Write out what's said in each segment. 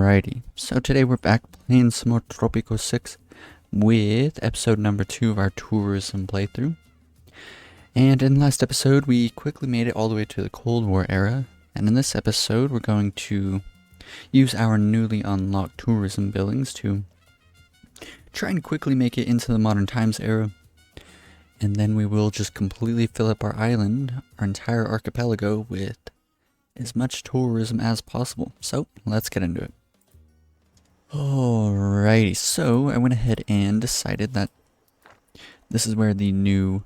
Alrighty, so today we're back playing some more Tropico 6 with episode number 2 of our tourism playthrough. And in the last episode, we quickly made it all the way to the Cold War era. And in this episode, we're going to use our newly unlocked tourism buildings to try and quickly make it into the modern times era. And then we will just completely fill up our island, our entire archipelago, with as much tourism as possible. So let's get into it. Alrighty, so I went ahead and decided that this is where the new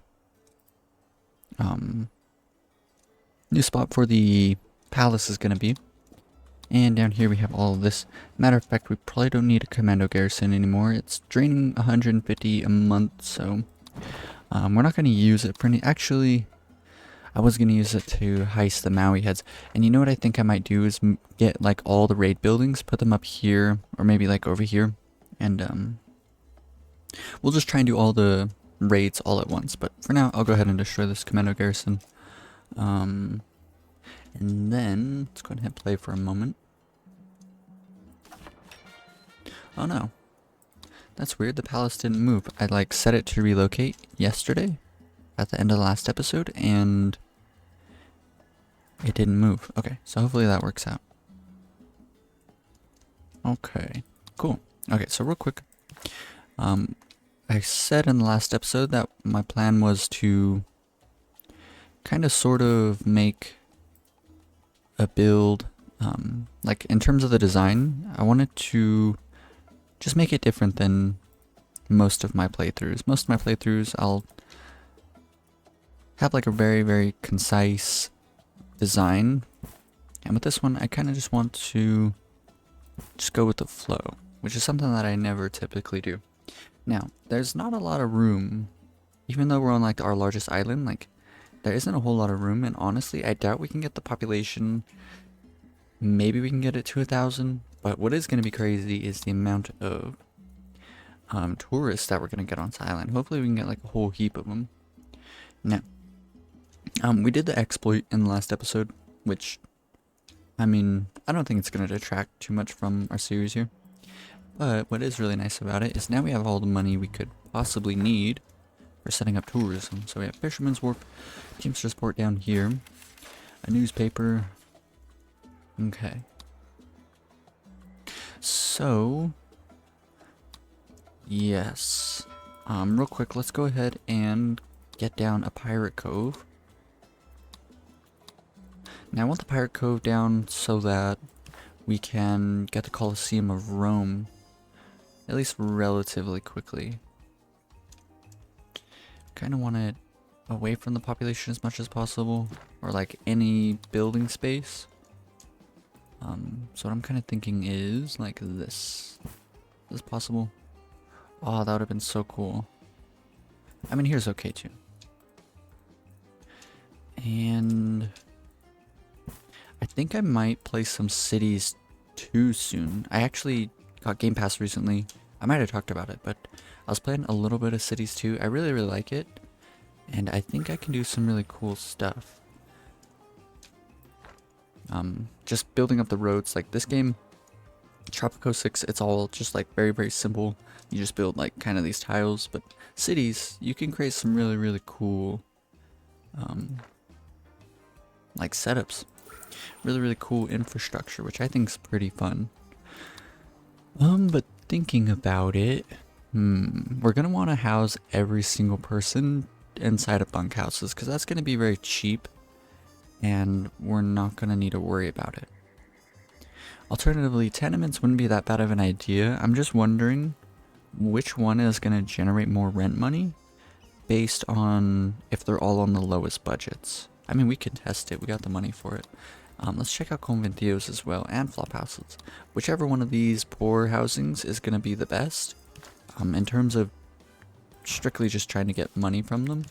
spot for the palace is gonna be. And down here we have all of this. Matter of fact, we probably don't need a commando garrison anymore. It's draining 150 a month, so we're not gonna use it for any. Actually, I was going to use it to heist the Maui heads. And you know what I think I might do is get like all the raid buildings, put them up here, or maybe like over here. And we'll just try and do all the raids all at once. But for now, I'll go ahead and destroy this commando garrison. And then, let's go ahead and play for a moment. Oh no. That's weird, the palace didn't move. I like set it to relocate yesterday at the end of the last episode, and it didn't move. Okay, so hopefully that works out. Okay, cool. Okay, so real quick, I said in the last episode that my plan was to kind of sort of make a build, like in terms of the design, I wanted to just make it different than most of my playthroughs. Most of my playthroughs, I'll have like a very concise design, and with this one I kind of just want to just go with the flow, which is something that I never typically do. Now there's not a lot of room, even though we're on like our largest island. Like there isn't a whole lot of room, and honestly I doubt we can get the population. Maybe we can get it to 1,000, but what is going to be crazy is the amount of tourists that we're going to get on this island. Hopefully we can get like a whole heap of them. Now we did the exploit in the last episode, which, I mean, I don't think it's going to detract too much from our series here. But what is really nice about it is now we have all the money we could possibly need for setting up tourism. So we have Fisherman's Wharf, Teamster's Port down here, a newspaper. Okay. So, yes. Real quick, let's go ahead and get down a pirate cove. Now I want the pirate cove down so that we can get the Colosseum of Rome at least relatively quickly. Kind of want it away from the population as much as possible, or like any building space. So what I'm kind of thinking is like this. Is this possible? Oh, that would have been so cool. I mean, here's okay too. And I think I might play some cities too soon. I actually got Game Pass recently. I might have talked about it, but I was playing a little bit of cities too. I really like it, and I think I can do some really cool stuff. Just building up the roads. Like this game, Tropico 6, it's all just like very simple. You just build like kind of these tiles, but cities, you can create some really cool like setups. Really cool infrastructure, which I think is pretty fun. But thinking about it, we're gonna want to house every single person inside of bunkhouses, because that's gonna be very cheap, and we're not gonna need to worry about it. Alternatively, tenements wouldn't be that bad of an idea. I'm just wondering which one is gonna generate more rent money based on if they're all on the lowest budgets. I mean, we can test it. We got the money for it. Let's check out conventillos as well, and flop houses. Whichever one of these poor housings is going to be the best. In terms of strictly just trying to get money from them,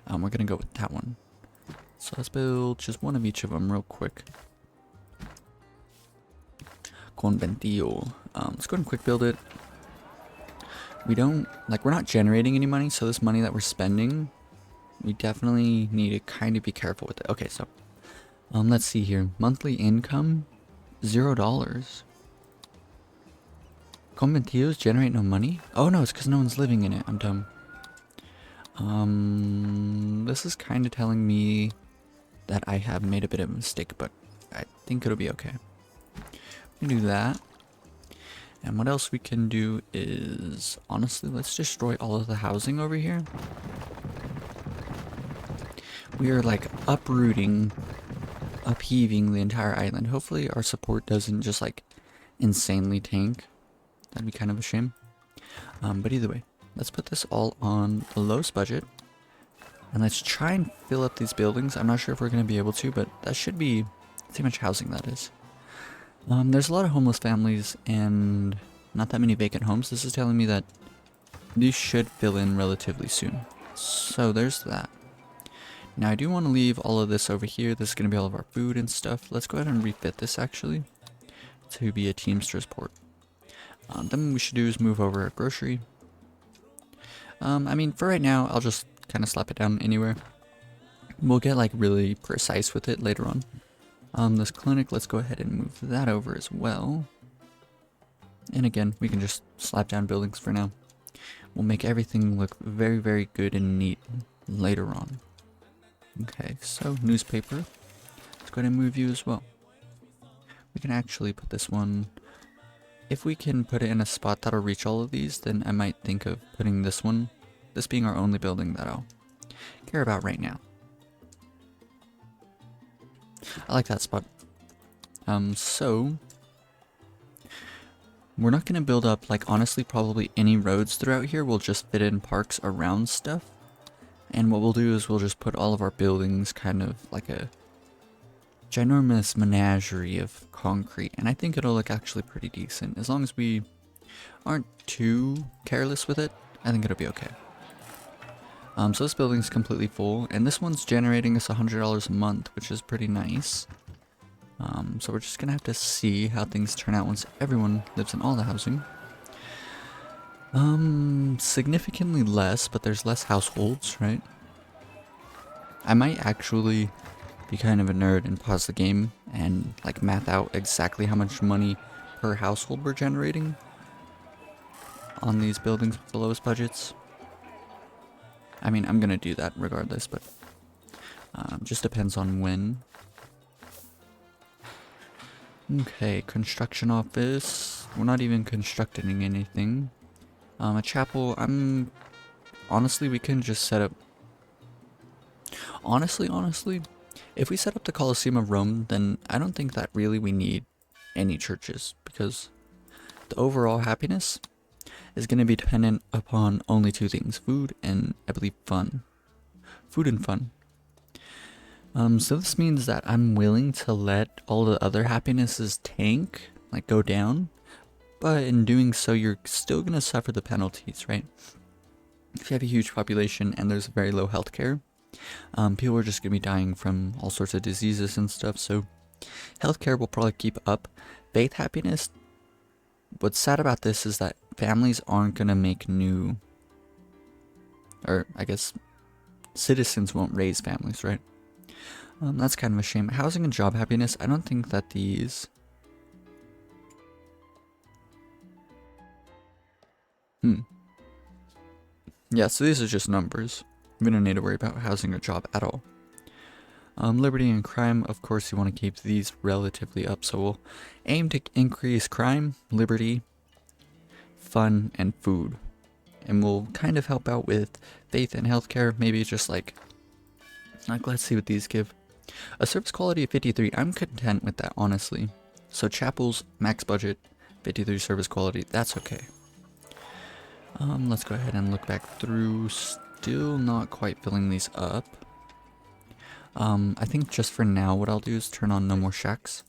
we're going to go with that one. So let's build just one of each of them real quick. Conventillo. Let's go ahead and quick build it. We're not generating any money, so this money that we're spending, we definitely need to kind of be careful with it. Okay, so let's see here. Monthly income, $0. Conventillos generate no money? Oh no, it's because no one's living in it. I'm dumb. This is kind of telling me that I have made a bit of a mistake, but I think it'll be okay. We can do that. And what else we can do is, honestly, let's destroy all of the housing over here. We are like upheaving the entire island. Hopefully our support doesn't just like insanely tank. That'd be kind of a shame. But either way, let's put this all on the lowest budget. And let's try and fill up these buildings. I'm not sure if we're going to be able to, but that should be too much housing, that is. There's a lot of homeless families and not that many vacant homes. This is telling me that these should fill in relatively soon. So there's that. Now I do want to leave all of this over here. This is going to be all of our food and stuff. Let's go ahead and refit this actually to be a Teamsters port. Then what we should do is move over a grocery. I mean, for right now, I'll just kind of slap it down anywhere. We'll get like really precise with it later on. This clinic, let's go ahead and move that over as well. And again, we can just slap down buildings for now. We'll make everything look very, very good and neat later on. Okay, so newspaper. Let's go ahead and move you as well. We can actually put this one, if we can put it in a spot that'll reach all of these, then I might think of putting this one, this being our only building that I'll care about right now. I like that spot. So we're not going to build up, like, honestly, probably any roads throughout here. We'll just fit in parks around stuff. And what we'll do is we'll just put all of our buildings kind of like a ginormous menagerie of concrete. And I think it'll look actually pretty decent. As long as we aren't too careless with it, I think it'll be okay. So this building's completely full, and this one's generating us $100 a month, which is pretty nice. So we're just gonna have to see how things turn out once everyone lives in all the housing. Significantly less, but there's less households, right? I might actually be kind of a nerd and pause the game and like math out exactly how much money per household we're generating on these buildings with the lowest budgets. I mean, I'm gonna do that regardless, but just depends on when. Okay, construction office. We're not even constructing anything. A chapel, honestly, we can just set up... Honestly, if we set up the Colosseum of Rome, then I don't think that really we need any churches, because the overall happiness is going to be dependent upon only two things: food and, I believe, fun. Food and fun. So this means that I'm willing to let all the other happinesses tank, like go down, but in doing so you're still going to suffer the penalties, right? If you have a huge population and there's very low healthcare, people are just going to be dying from all sorts of diseases and stuff, so healthcare will probably keep up. Faith happiness, what's sad about this is that families aren't going to make new, or I guess citizens won't raise families, right? That's kind of a shame. Housing and job happiness, I don't think that these... Yeah, so these are just numbers. We don't need to worry about housing or job at all. Liberty and crime, of course you want to keep these relatively up, so we'll aim to increase crime, liberty, fun, and food. And we'll kind of help out with faith and healthcare, maybe just like let's see what these give. A service quality of 53, I'm content with that, honestly. So chapels, max budget, 53 service quality, that's okay. Let's go ahead and look back through. Still not quite filling these up. I think just for now what I'll do is turn on no more shacks.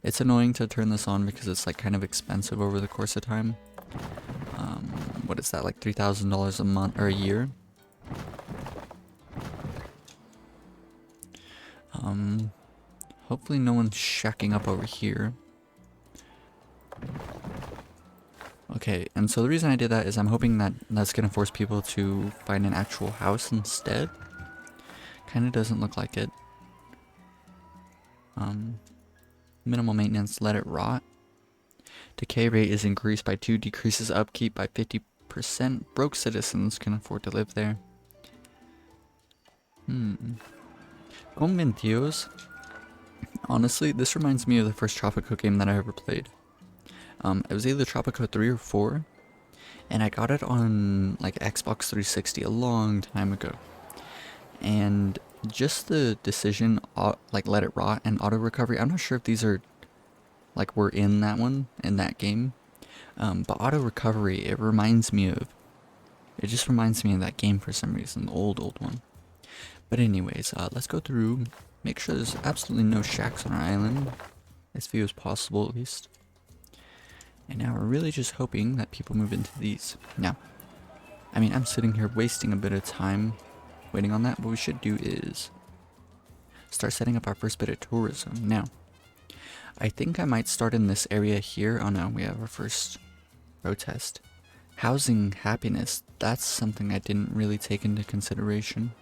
It's annoying to turn this on because it's like kind of expensive over the course of time. What is that, like $3,000 a month or a year? Hopefully no one's shacking up over here. Okay, and so the reason I did that is I'm hoping that that's going to force people to find an actual house instead. Kind of doesn't look like it. Minimal maintenance, let it rot. Decay rate is increased by 2, decreases upkeep by 50%. Broke citizens can afford to live there. Conventillos. Honestly, this reminds me of the first Tropico game that I ever played. It was either Tropico 3 or 4, and I got it on like Xbox 360 a long time ago. And just the decision, like let it rot and auto recovery, I'm not sure if these are like were in that one, in that game. But auto recovery, it just reminds me of that game for some reason, the old one. But anyways, let's go through, make sure there's absolutely no shacks on our island, as few as possible at least. And now we're really just hoping that people move into these. Now, I mean, I'm sitting here wasting a bit of time waiting on that. What we should do is start setting up our first bit of tourism. Now, I think I might start in this area here. Oh no, we have our first protest. Housing happiness, that's something I didn't really take into consideration.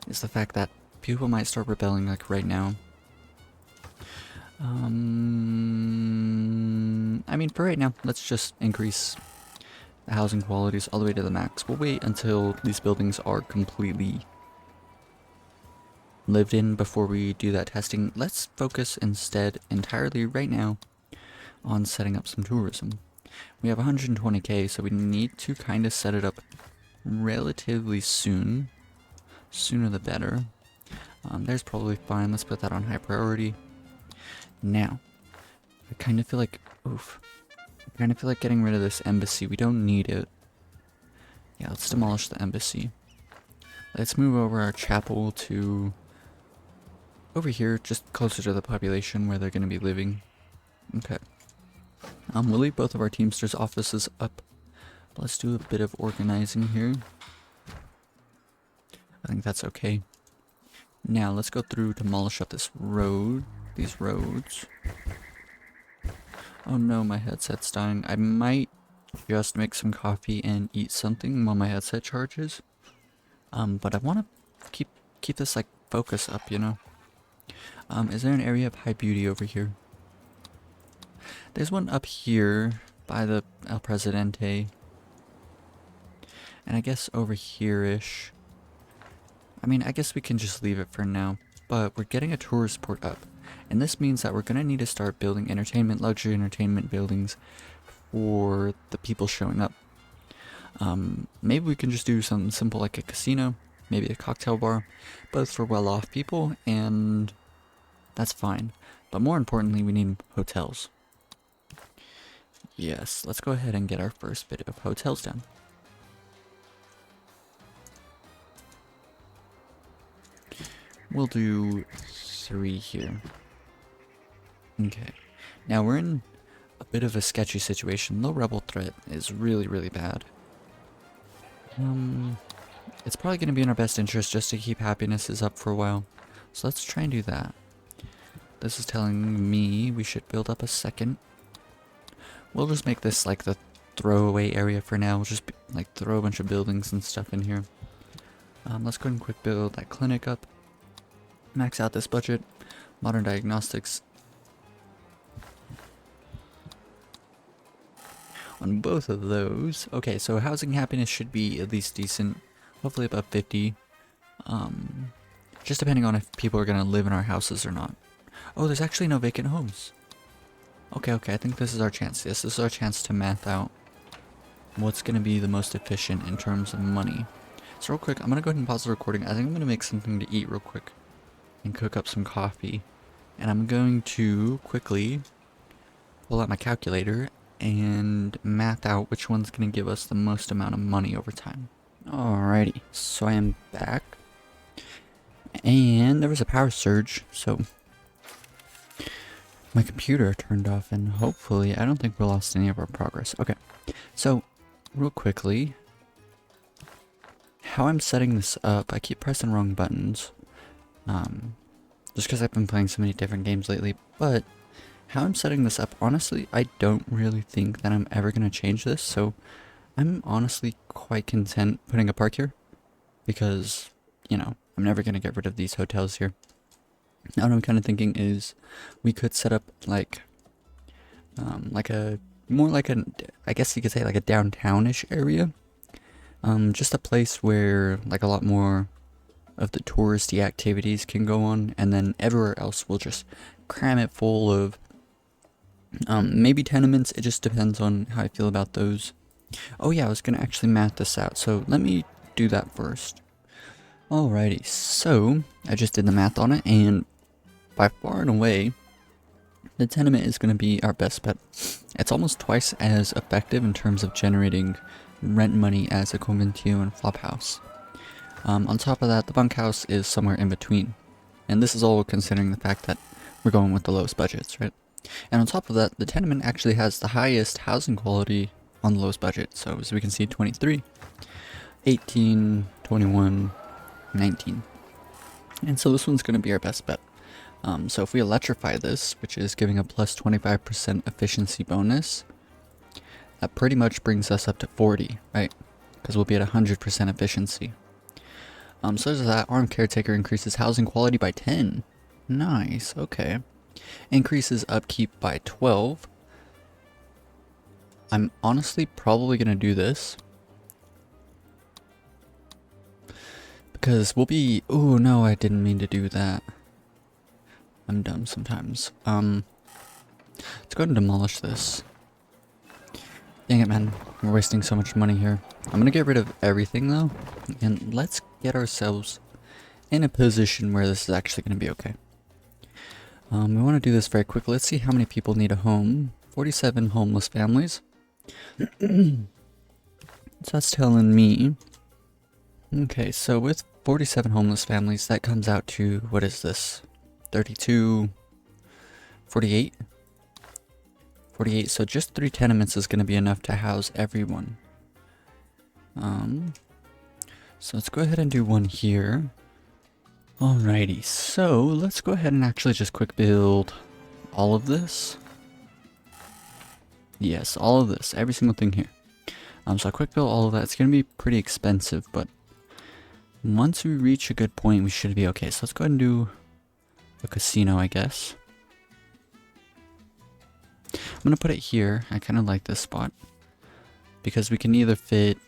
Is the fact that people might start rebelling like right now. I mean, for right now, let's just increase the housing qualities all the way to the max. We'll wait until these buildings are completely lived in before we do that testing. Let's focus instead entirely right now on setting up some tourism. We have 120k, so we need to kind of set it up relatively soon. Sooner the better. There's probably fine. Let's put that on high priority. Now, I kind of feel like, getting rid of this embassy. We don't need it. Yeah, let's demolish the embassy. Let's move over our chapel to over here, just closer to the population where they're going to be living. Okay. We'll leave both of our Teamsters offices up. Let's do a bit of organizing here. I think that's okay. Now let's go through, demolish up this road, these roads. Oh no, my headset's dying. I might just make some coffee and eat something while my headset charges. But I want to keep this like focus up, you know. Is there an area of high beauty over here? There's one up here by the El Presidente. And I guess over here-ish. I mean, I guess we can just leave it for now. But we're getting a tourist port up. And this means that we're going to need to start building luxury entertainment buildings for the people showing up. Maybe we can just do something simple like a casino, maybe a cocktail bar, both for well-off people, and that's fine. But more importantly, we need hotels. Yes, let's go ahead and get our first bit of hotels done. We'll do 3 here. Okay. Now we're in a bit of a sketchy situation. The rebel threat is really, really bad. It's probably going to be in our best interest just to keep happinesses up for a while. So let's try and do that. This is telling me we should build up a second. We'll just make this like the throwaway area for now. We'll just like throw a bunch of buildings and stuff in here. Let's go ahead and quick build that clinic up. Max out this budget. Modern diagnostics. On both of those. Okay, so housing happiness should be at least decent. Hopefully above 50. Just depending on if people are going to live in our houses or not. Oh, there's actually no vacant homes. Okay, I think this is our chance. Yes, this is our chance to math out what's going to be the most efficient in terms of money. So real quick, I'm going to go ahead and pause the recording. I think I'm going to make something to eat real quick. And cook up some coffee. And I'm going to quickly pull out my calculator and math out which one's going to give us the most amount of money over time. Alrighty, so I am back. And there was a power surge, so my computer turned off, and hopefully, I don't think we lost any of our progress. Okay, so real quickly, how I'm setting this up, I keep pressing wrong buttons. Just because I've been playing so many different games lately, but how I'm setting this up, honestly, I don't really think that I'm ever going to change this, so I'm honestly quite content putting a park here, because, you know, I'm never going to get rid of these hotels here. Now what I'm kind of thinking is we could set up like like a more like a, I guess you could say like a downtownish area. Just a place where like a lot more of the touristy activities can go on, and then everywhere else will just cram it full of maybe tenements. It just depends on how I feel about those. Oh yeah, I was gonna actually math this out, so let me do that first. Alrighty, so I just did the math on it, and by far and away, the tenement is going to be our best bet. It's almost twice as effective in terms of generating rent money as a conventio and flophouse. On top of that, the bunkhouse is somewhere in between. And this is all considering the fact that we're going with the lowest budgets, right? And on top of that, the tenement actually has the highest housing quality on the lowest budget. So as we can see, 23, 18, 21, 19. And so this one's going to be our best bet. So if we electrify this, which is giving a plus 25% efficiency bonus, that pretty much brings us up to 40, right? Because we'll be at 100% efficiency. So there's that. Armed Caretaker increases housing quality by 10. Nice, okay. Increases upkeep by 12. I'm honestly probably going to do this. Because we'll be... Oh no, I didn't mean to do that. I'm dumb sometimes. Let's go ahead and demolish this. Dang it, man. We're wasting so much money here. I'm gonna get rid of everything, though. And let's get ourselves in a position where this is actually gonna be okay. We want to do this very quickly. Let's see how many people need a home. 47 homeless families. So that's telling me... Okay, so with 47 homeless families, that comes out to... What is this? 32, 48, 48, so just 3 tenements is going to be enough to house everyone. So let's go ahead and do one here. Alrighty, so let's go ahead and actually just quick build all of this. Yes, all of this, every single thing here. So I quick build all of that. It's going to be pretty expensive, but once we reach a good point, we should be okay. So let's go ahead and do a casino, I guess. I'm gonna put it here. I kind of like this spot because we can either fit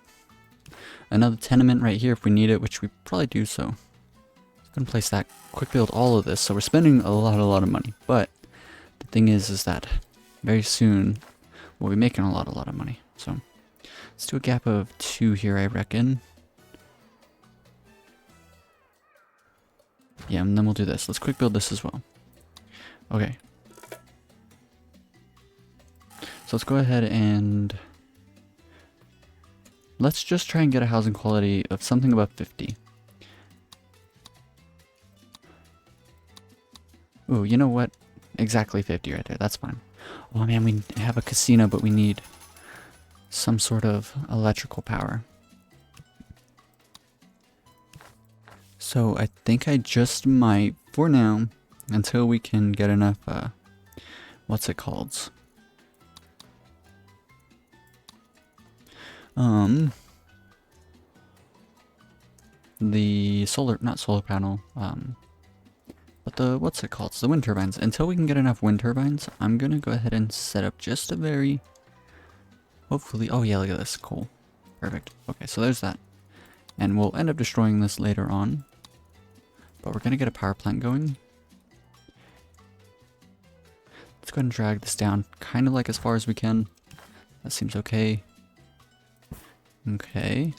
another tenement right here if we need it, which we probably do. So I'm gonna place that. Quick build all of this. So we're spending a lot of money, but the thing is that very soon we'll be making a lot of money. So let's do a gap of 2 here, I reckon. Yeah, and then we'll do this. Let's quick build this as well. Okay. So let's go ahead and... Let's just try and get a housing quality of something above 50. Ooh, you know what? Exactly 50 right there. That's fine. Oh man, we have a casino, but we need some sort of electrical power. So I think I just might, for now, until we can get enough, what's it called? The solar, not solar panel, but the, what's it called? It's the wind turbines. Until we can get enough wind turbines, I'm gonna go ahead and set up just a very, hopefully, oh yeah, look at this, cool. Perfect. Okay, so there's that. And we'll end up destroying this later on. But we're going to get a power plant going. Let's go ahead and drag this down kind of like as far as we can. That seems okay. Okay.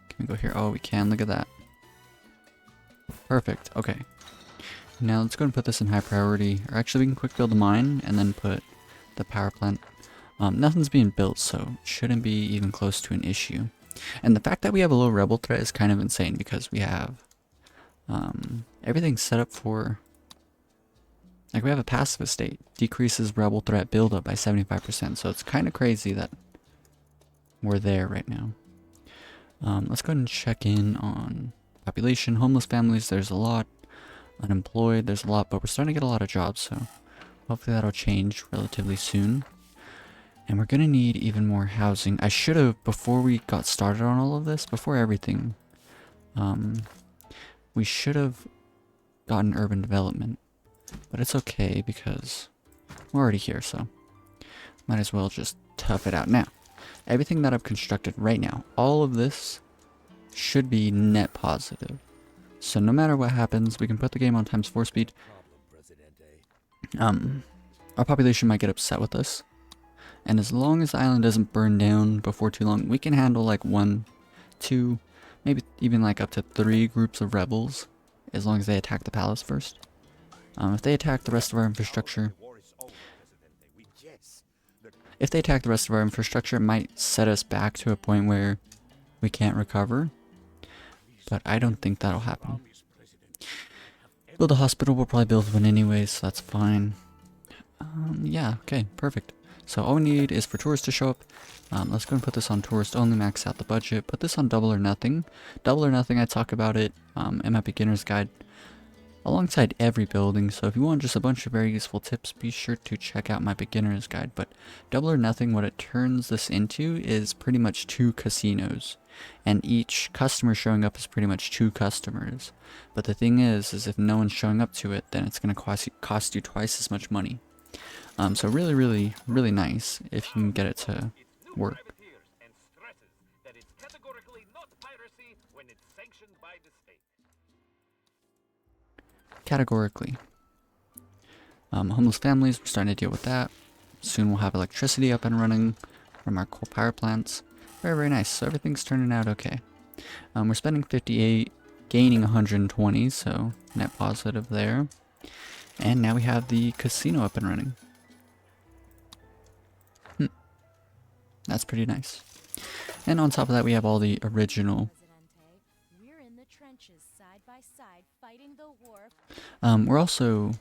Can we go here? Oh, we can. Look at that. Perfect. Okay. Now let's go and put this in high priority. Or actually, we can quick build a mine and then put the power plant. Nothing's being built, so it shouldn't be even close to an issue. And the fact that we have a low rebel threat is kind of insane because we have everything set up for, like, we have a passive estate. Decreases rebel threat buildup by 75%, so it's kind of crazy that we're there right now. Let's go ahead and check in on population. Homeless families, there's a lot. Unemployed, there's a lot, but we're starting to get a lot of jobs, so hopefully that'll change relatively soon. And we're gonna need even more housing. I should have, before we got started on all of this, before everything, we should have gotten urban development. But it's okay because we're already here, so might as well just tough it out. Now, everything that I've constructed right now, all of this should be net positive. So no matter what happens, we can put the game on ×4 speed. Our population might get upset with us. And as long as the island doesn't burn down before too long, we can handle like 1, 2, maybe even like up to 3 groups of rebels, as long as they attack the palace first. If they attack the rest of our infrastructure, it might set us back to a point where we can't recover. But I don't think that'll happen. Build a hospital, we'll probably build one anyway, so that's fine. Yeah, okay, perfect. So all we need is for tourists to show up. Let's go and put this on tourist only, max out the budget. Put this on double or nothing. Double or nothing, I talk about it in my beginner's guide alongside every building. So if you want just a bunch of very useful tips, be sure to check out my beginner's guide. But double or nothing, what it turns this into is pretty much 2 casinos. And each customer showing up is pretty much 2 customers. But the thing is if no one's showing up to it, then it's going to cost you twice as much money. So really, really, really nice if you can get it to work. Categorically. Homeless families, we're starting to deal with that. Soon we'll have electricity up and running from our coal power plants. Very, very nice. So everything's turning out okay. We're spending 58, gaining 120, so net positive there. And now we have the casino up and running. That's pretty nice. And on top of that, we have all the original. We're also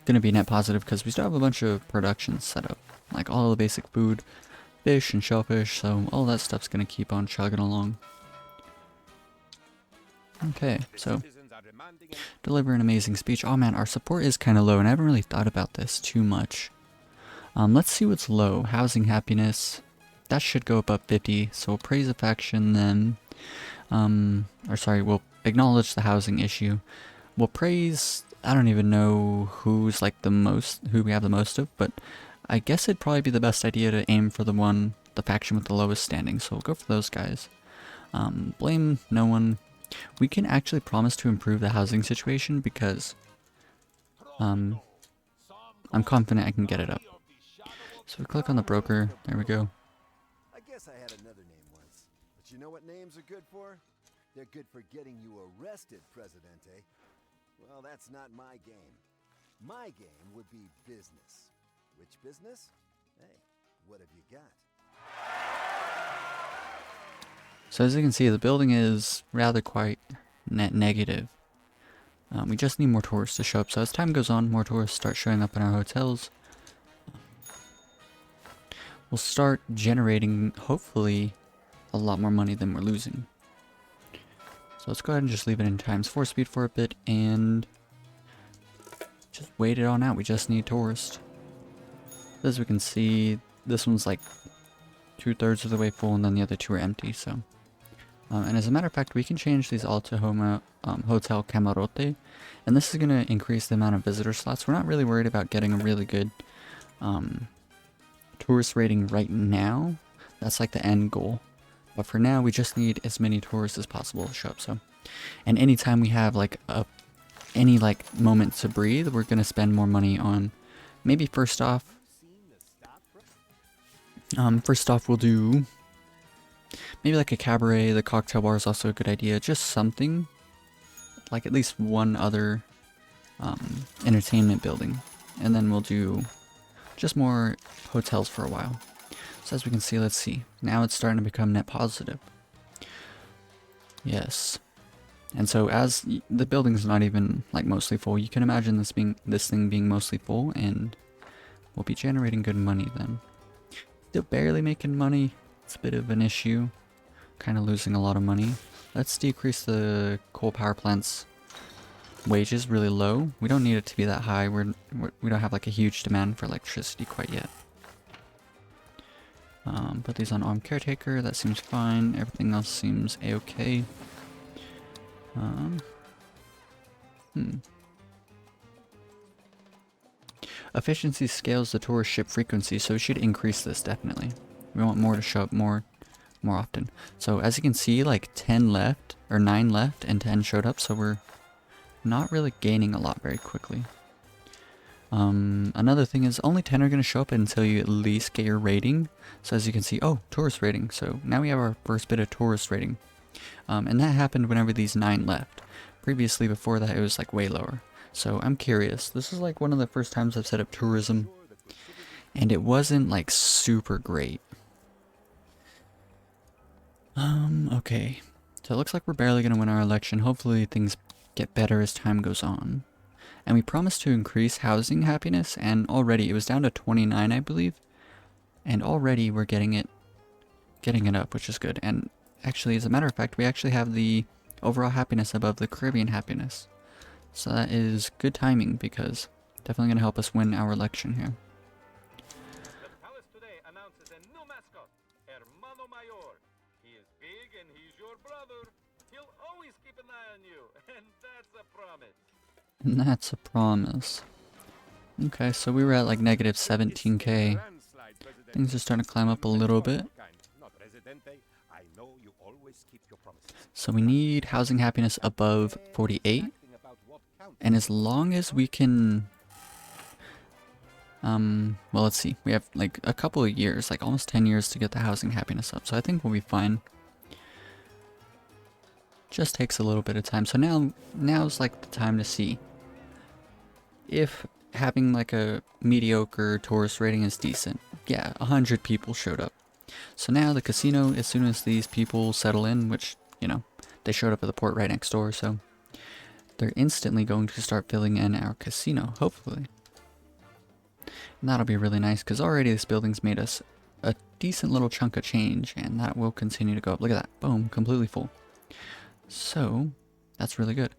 going to be net positive because we still have a bunch of production set up. Like all the basic food, fish and shellfish, so all that stuff's going to keep on chugging along. Okay, so deliver an amazing speech. Oh man, our support is kind of low and I haven't really thought about this too much. Let's see what's low. Housing happiness. That should go above 50, so we'll praise affection then. We'll acknowledge the housing issue. We'll praise, I don't even know who's like the most, who we have the most of, but I guess it'd probably be the best idea to aim for the faction with the lowest standing, so we'll go for those guys. Blame no one. We can actually promise to improve the housing situation because I'm confident I can get it up. So we click on the broker, there we go. I guess I had another name once, but you know what names are good for? They're good for getting you arrested, Presidente. Well, that's not my game. My game would be business. Which business? Hey, what have you got? So as you can see, the building is rather quite net negative. We just need more tourists to show up. So as time goes on, more tourists start showing up in our hotels. We'll start generating, hopefully, a lot more money than we're losing. So let's go ahead and just leave it in ×4 speed for a bit and just wait it on out. We just need tourists. As we can see, this one's like 2/3 of the way full and then the other 2 are empty, so. And as a matter of fact, we can change these all to Hotel Camarote, and this is going to increase the amount of visitor slots. We're not really worried about getting a really good tourist rating right now. That's like the end goal. But for now, we just need as many tourists as possible to show up. So, and anytime we have like any like moment to breathe, we're going to spend more money on maybe first off we'll do maybe like a cabaret. The cocktail bar is also a good idea. Just something like at least one other entertainment building, and then we'll do just more hotels for a while. So as we can see, let's see. Now it's starting to become net positive. Yes. And so as the building's not even like mostly full, you can imagine this thing being mostly full, and we'll be generating good money then. Still barely making money. It's a bit of an issue. Kind of losing a lot of money. Let's decrease the coal power plant's wages really low. We don't need it to be that high. We don't have like a huge demand for electricity quite yet. Put these on armed caretaker. That seems fine. Everything else seems a-okay. Efficiency scales the tourist ship frequency, so we should increase this definitely. We want more to show up more often. So as you can see, like 10 left, or 9 left, and 10 showed up, so we're not really gaining a lot very quickly. Another thing is only 10 are going to show up until you at least get your rating. So as you can see, oh, tourist rating. So now we have our first bit of tourist rating. And that happened whenever these 9 left. Previously, before that, it was like way lower. So I'm curious. This is like one of the first times I've set up tourism. And it wasn't like super great. Okay. So it looks like we're barely going to win our election. Hopefully things get better as time goes on. And we promised to increase housing happiness, and already it was down to 29, I believe. And already we're getting it up, which is good. And actually, as a matter of fact, we actually have the overall happiness above the Caribbean happiness. So that is good timing, because definitely going to help us win our election here. The palace today announces a new mascot, Hermano Mayor. He is big and he's your brother. He'll always keep an eye on you, and that's a promise. And that's a promise. Okay, so we were at like negative 17k. Things are starting to climb up a little bit. So we need housing happiness above 48. And as long as we can... well, let's see. We have like a couple of years, like almost 10 years to get the housing happiness up. So I think we'll be fine. Just takes a little bit of time. So now's like the time to see if having like a mediocre tourist rating is decent. Yeah, 100 people showed up. So now the casino, as soon as these people settle in, which, you know, they showed up at the port right next door, so they're instantly going to start filling in our casino, hopefully. And that'll be really nice, because already this building's made us a decent little chunk of change, and that will continue to go up. Look at that. Boom, completely full. So, that's really good.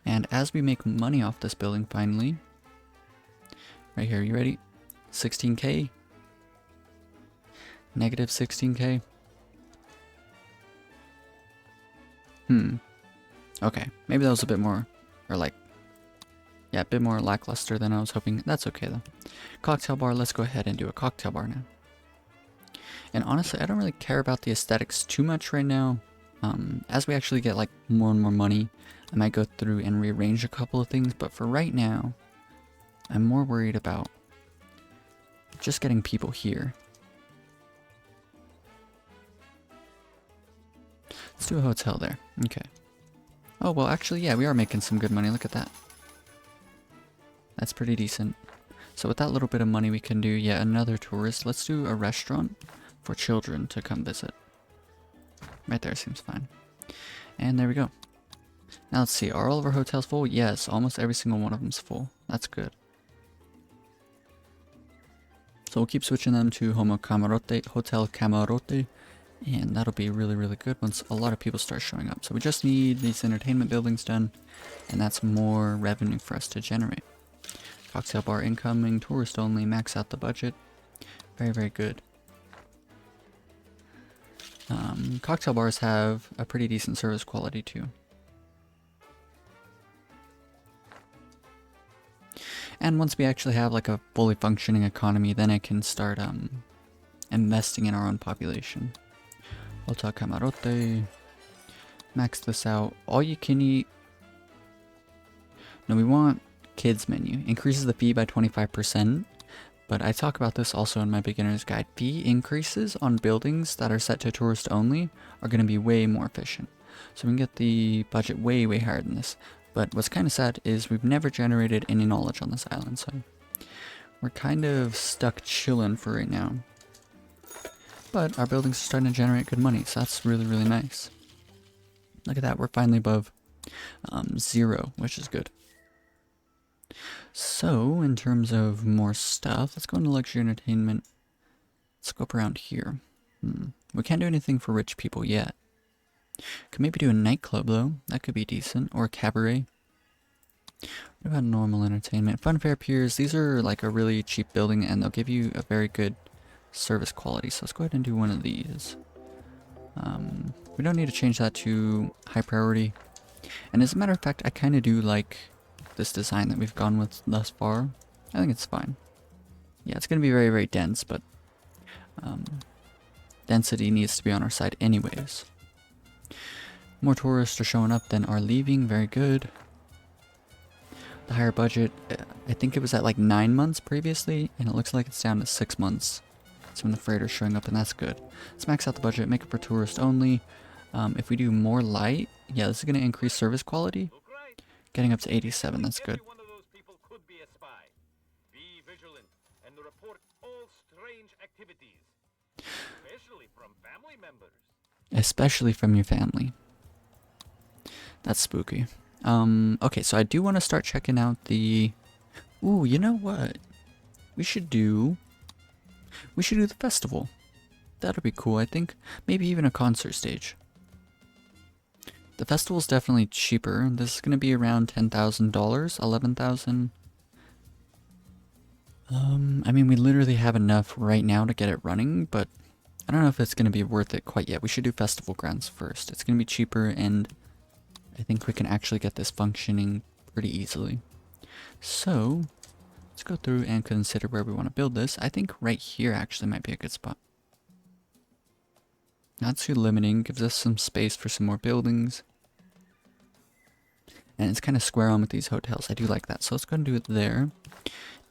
And as we make money off this building finally, right here, you ready? 16k. Negative 16k. Okay, maybe that was a bit more, or like, yeah, a bit more lackluster than I was hoping. That's okay though. Cocktail bar, let's go ahead and do a cocktail bar now. And honestly, I don't really care about the aesthetics too much right now. As we actually get like more and more money, I might go through and rearrange a couple of things, but for right now, I'm more worried about just getting people here. Let's do a hotel there. Okay. Oh, well, actually, yeah, we are making some good money. Look at that. That's pretty decent. So with that little bit of money, we can do yet another tourist. Let's do a restaurant for children to come visit. Right there seems fine. And there we go. Now let's see, are all of our hotels full? Yes, almost every single one of them's full. That's good. So we'll keep switching them to Hotel Camarote, and that'll be really, really good once a lot of people start showing up. So we just need these entertainment buildings done, and that's more revenue for us to generate. Cocktail bar incoming, tourist only, max out the budget. Very, very good. Cocktail bars have a pretty decent service quality too. And once we actually have like a fully functioning economy, then I can start investing in our own population. Hotel Camarote. Max this out. All you can eat. No, we want kids menu. Increases the fee by 25%. But I talk about this also in my beginner's guide. Fee increases on buildings that are set to tourist only are going to be way more efficient. So we can get the budget way, way higher than this. But what's kind of sad is we've never generated any knowledge on this island. So we're kind of stuck chilling for right now. But our buildings are starting to generate good money. So that's really, really nice. Look at that. We're finally above 0, which is good. So, in terms of more stuff, let's go into luxury entertainment. Let's go up around here. We can't do anything for rich people yet. Could maybe do a nightclub though. That could be decent. Or a cabaret. What about normal entertainment? Funfair piers. These are like a really cheap building and they'll give you a very good service quality. So let's go ahead and do one of these. We don't need to change that to high priority. And as a matter of fact, I kind of do like this design that we've gone with thus far. I think it's fine. Yeah, it's going to be very, very dense, but density needs to be on our side anyways. More tourists are showing up than are leaving. Very good. The higher budget, I think it was at like 9 months previously, and it looks like it's down to 6 months. So when the freighter's showing up, and that's good. Let's max out the budget, make it for tourist only. If we do more light, yeah, this is going to increase service quality. Look right. Getting up to 87, that's good. Every one of those people could be a spy. Be vigilant and report all strange activities, especially from family members. Especially from your family. That's spooky. Okay, so I do want to start checking out the... Ooh, you know what? We should do the festival. That'll be cool, I think. Maybe even a concert stage. The festival's definitely cheaper. This is going to be around $10,000, $11,000. I mean, we literally have enough right now to get it running, but I don't know if it's going to be worth it quite yet. We should do festival grounds first. It's going to be cheaper, and I think we can actually get this functioning pretty easily. So, let's go through and consider where we want to build this. I think right here actually might be a good spot. Not too limiting, gives us some space for some more buildings. And it's kind of square on with these hotels. I do like that. So let's go and do it there.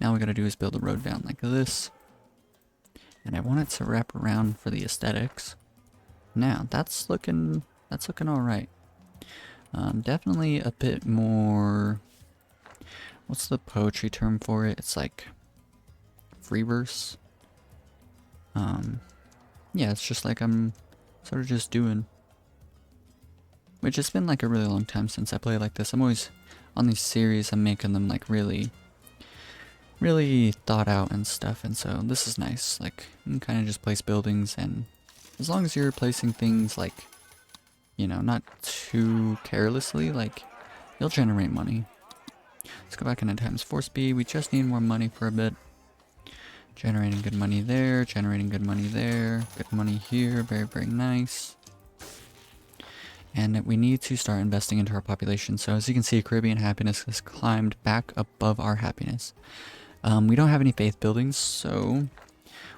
Now what we gotta do is build a road down like this. And I want it to wrap around for the aesthetics. Now, that's looking alright. Definitely a bit more... What's the poetry term for it? It's like... free verse? Yeah, it's just like I'm sort of just doing. Which has been like a really long time since I play like this. I'm always, on these series, I'm making them like really thought out and stuff. And so this is nice. Like, you can kind of just place buildings, and as long as you're placing things like, you know, not too carelessly, like, you'll generate money. Let's go back into times 4 speed. We just need more money for a bit. Generating good money there, generating good money there, good money here, very, very nice. And we need to start investing into our population. So as you can see, Caribbean happiness has climbed back above our happiness. We don't have any faith buildings, so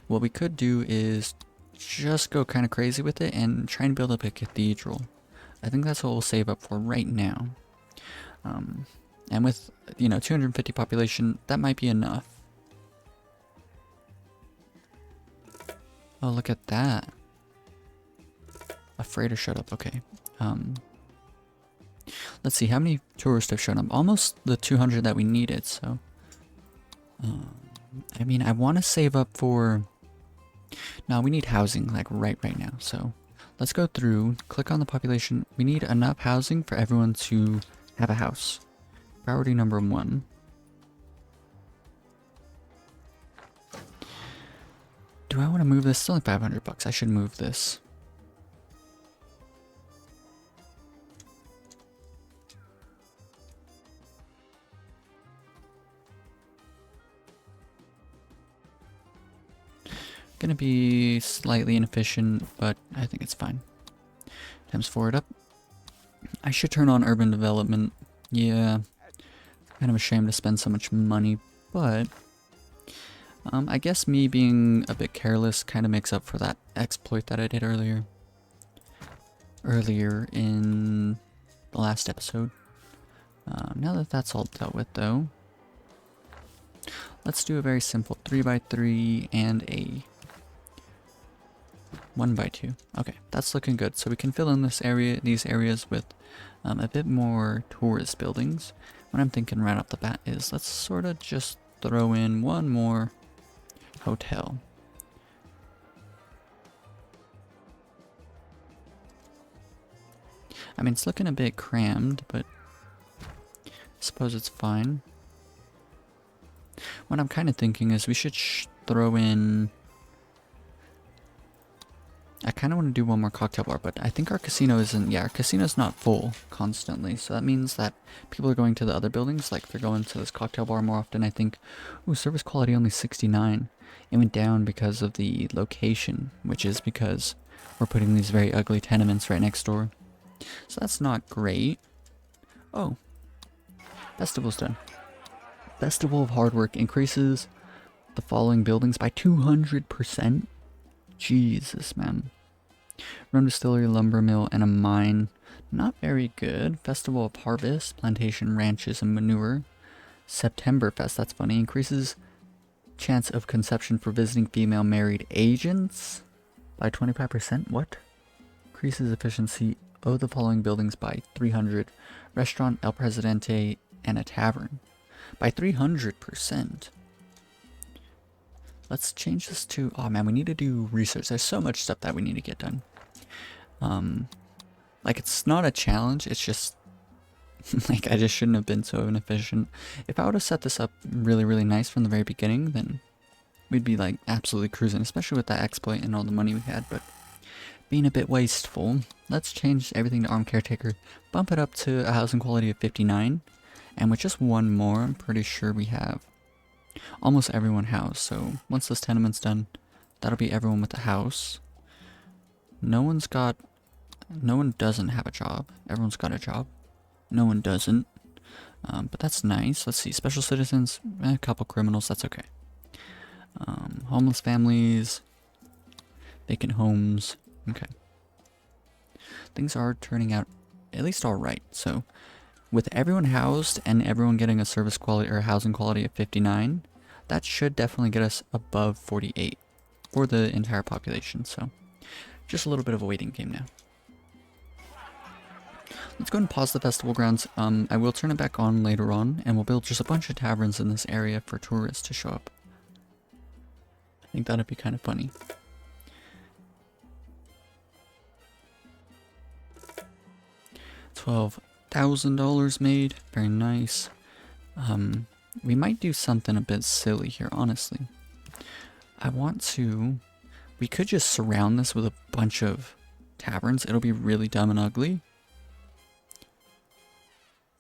what we could do is just go kind of crazy with it and try and build up a cathedral. I think that's what we'll save up for right now. And with, you know, 250 population, that might be enough. Oh, look at that. A freighter showed up, okay. Let's see, how many tourists have shown up? Almost the 200 that we needed, so... I mean, I want to save up for... No, we need housing, like, right now, so... Let's go through, click on the population. We need enough housing for everyone to have a house. Priority number 1. Do I want to move this? It's only 500 bucks. I should move this. Gonna be slightly inefficient, but I think it's fine. Times 4 it up. I should turn on urban development. Yeah. Kind of ashamed to spend so much money, but... I guess me being a bit careless kind of makes up for that exploit that I did earlier. Earlier in the last episode. Now that that's all dealt with though, let's do a very simple 3x3 and a 1x2. Okay, that's looking good. So we can fill in this area, these areas with a bit more tourist buildings. What I'm thinking right off the bat is let's sort of just throw in one more hotel. I mean, it's looking a bit crammed, but I suppose it's fine. What I'm kind of thinking is we should throw in... I kind of want to do one more cocktail bar, but I think our casino isn't... Yeah, our casino's not full constantly, so that means that people are going to the other buildings, like they're going to this cocktail bar more often, I think. Ooh, service quality only 69. It went down because of the location, which is because we're putting these very ugly tenements right next door. So that's not great. Oh. Festival's done. Festival of Hard Work increases the following buildings by 200%. Jesus, man. Rum distillery, lumber mill, and a mine. Not very good. Festival of Harvest, plantation, ranches, and manure. Septemberfest, that's funny. Increases chance of conception for visiting female married agents by 25%. What? Increases efficiency of the following buildings by 300. Restaurant, El Presidente, and a tavern. By 300%. Let's change this to... Oh man, we need to do research. There's so much stuff that we need to get done. Like, it's not a challenge. It's just... like, I just shouldn't have been so inefficient. If I would have set this up really, really nice from the very beginning, then we'd be, like, absolutely cruising. Especially with that exploit and all the money we had. But being a bit wasteful, let's change everything to armed caretaker. Bump it up to a housing quality of 59. And with just one more, I'm pretty sure we have almost everyone housed. So once this tenement's done, that'll be everyone with a house. No one doesn't have a job. Everyone's got a job. No one doesn't. But that's nice. Let's see. Special citizens, a couple criminals, that's okay. Homeless families, vacant homes. Okay. Things are turning out at least alright. So with everyone housed and everyone getting a service quality or housing quality of 59, that should definitely get us above 48 for the entire population. So just a little bit of a waiting game now. Let's go ahead and pause the festival grounds. I will turn it back on later on, and we'll build just a bunch of taverns in this area for tourists to show up. I think that'd be kind of funny. $12,000 made. Very nice. We might do something a bit silly here, honestly. We could just surround this with a bunch of taverns. It'll be really dumb and ugly.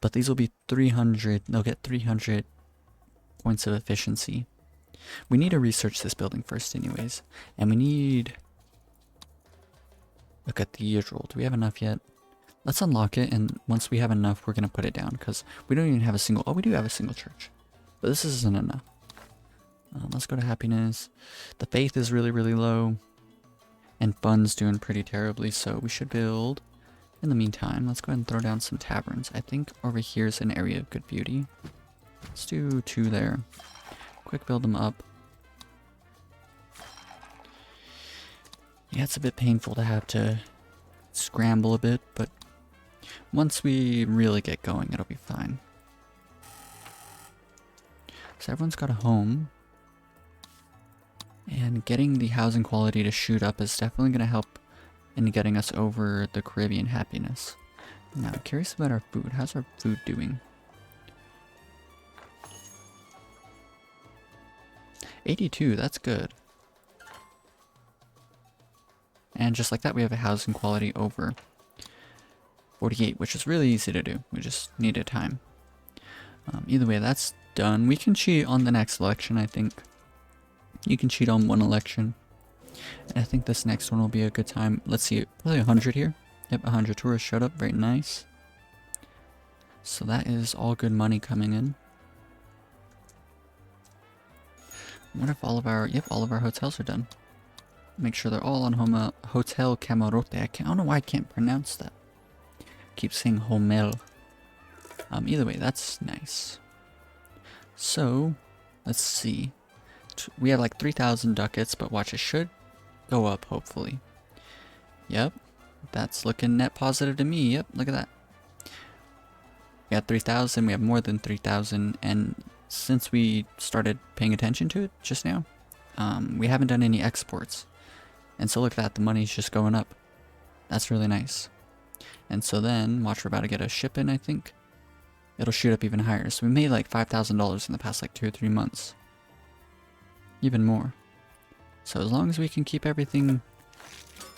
But these will be 300, they'll get 300 points of efficiency. We need to research this building first anyways. And we need a cathedral. Do we have enough yet? Let's unlock it, and once we have enough, we're going to put it down. Because we don't even have a single... Oh, we do have a single church. But this isn't enough. Let's go to happiness. The faith is really, really low. And fun's doing pretty terribly, so we should build... In the meantime, let's go ahead and throw down some taverns. I think over here is an area of good beauty. Let's do 2 there. Quick build them up. Yeah, it's a bit painful to have to scramble a bit, but once we really get going, it'll be fine. So everyone's got a home. And getting the housing quality to shoot up is definitely going to help in getting us over the Caribbean happiness. Now, I'm curious about our food. How's our food doing? 82, that's good. And just like that, we have a housing quality over 48, which is really easy to do. We just needed time. Either way, that's done. We can cheat on the next election, I think. You can cheat on one election. And I think this next one will be a good time. Let's see, probably 100 here. Yep, 100 tourists showed up. Very nice. So that is all good money coming in. What if all of our... Yep, all of our hotels are done. Make sure they're all on Hotel Camarote. I don't know why I can't pronounce that. Keep saying Homel. Either way, that's nice. So, let's see. We have like 3,000 ducats, but watch, it should go up, hopefully. Yep, that's looking net positive to me. Yep, look at that. We got 3,000, we have more than 3,000, and since we started paying attention to it just now, we haven't done any exports. And so look at that, the money's just going up. That's really nice. And so then, watch, we're about to get a ship in, I think. It'll shoot up even higher. So we made like $5,000 in the past like 2 or 3 months. Even more. So as long as we can keep everything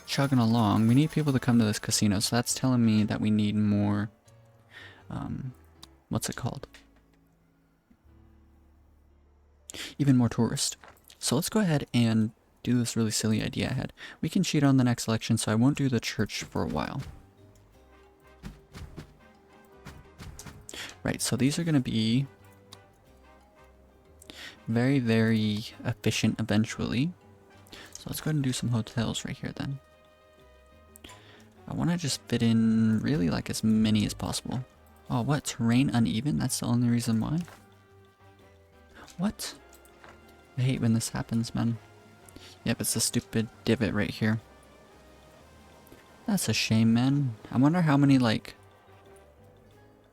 chugging along, we need people to come to this casino. So that's telling me that we need more, what's it called? Even more tourists. So let's go ahead and do this really silly idea I had. We can cheat on the next election, so I won't do the church for a while. Right, so these are going to be very, very efficient eventually. So let's go ahead and do some hotels right here then. I want to just fit in really like as many as possible. Oh, what? Terrain uneven? That's the only reason why? What? I hate when this happens, man. Yep, it's a stupid divot right here. That's a shame, man. I wonder how many, like,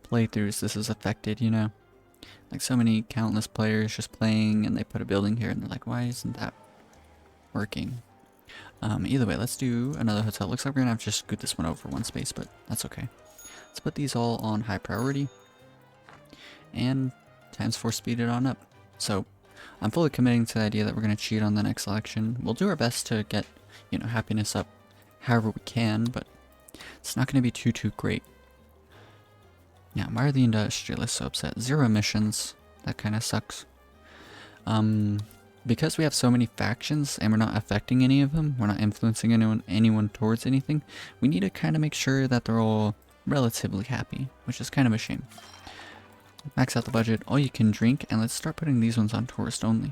playthroughs this has affected, you know? Like, so many countless players just playing, and they put a building here, and they're like, why isn't that working? Either way, let's do another hotel. Looks like we're gonna have to just scoot this one over one space, but that's okay. Let's put these all on high priority, and ×4 speed it on up. So, I'm fully committing to the idea that we're gonna cheat on the next election. We'll do our best to get, you know, happiness up however we can, but it's not going to be too great. Yeah, why are the industrialists so upset? 0 emissions. That kind of sucks. Because we have so many factions and we're not affecting any of them, we're not influencing anyone towards anything, we need to kind of make sure that they're all relatively happy, which is kind of a shame. Max out the budget, all you can drink, and let's start putting these ones on tourist only.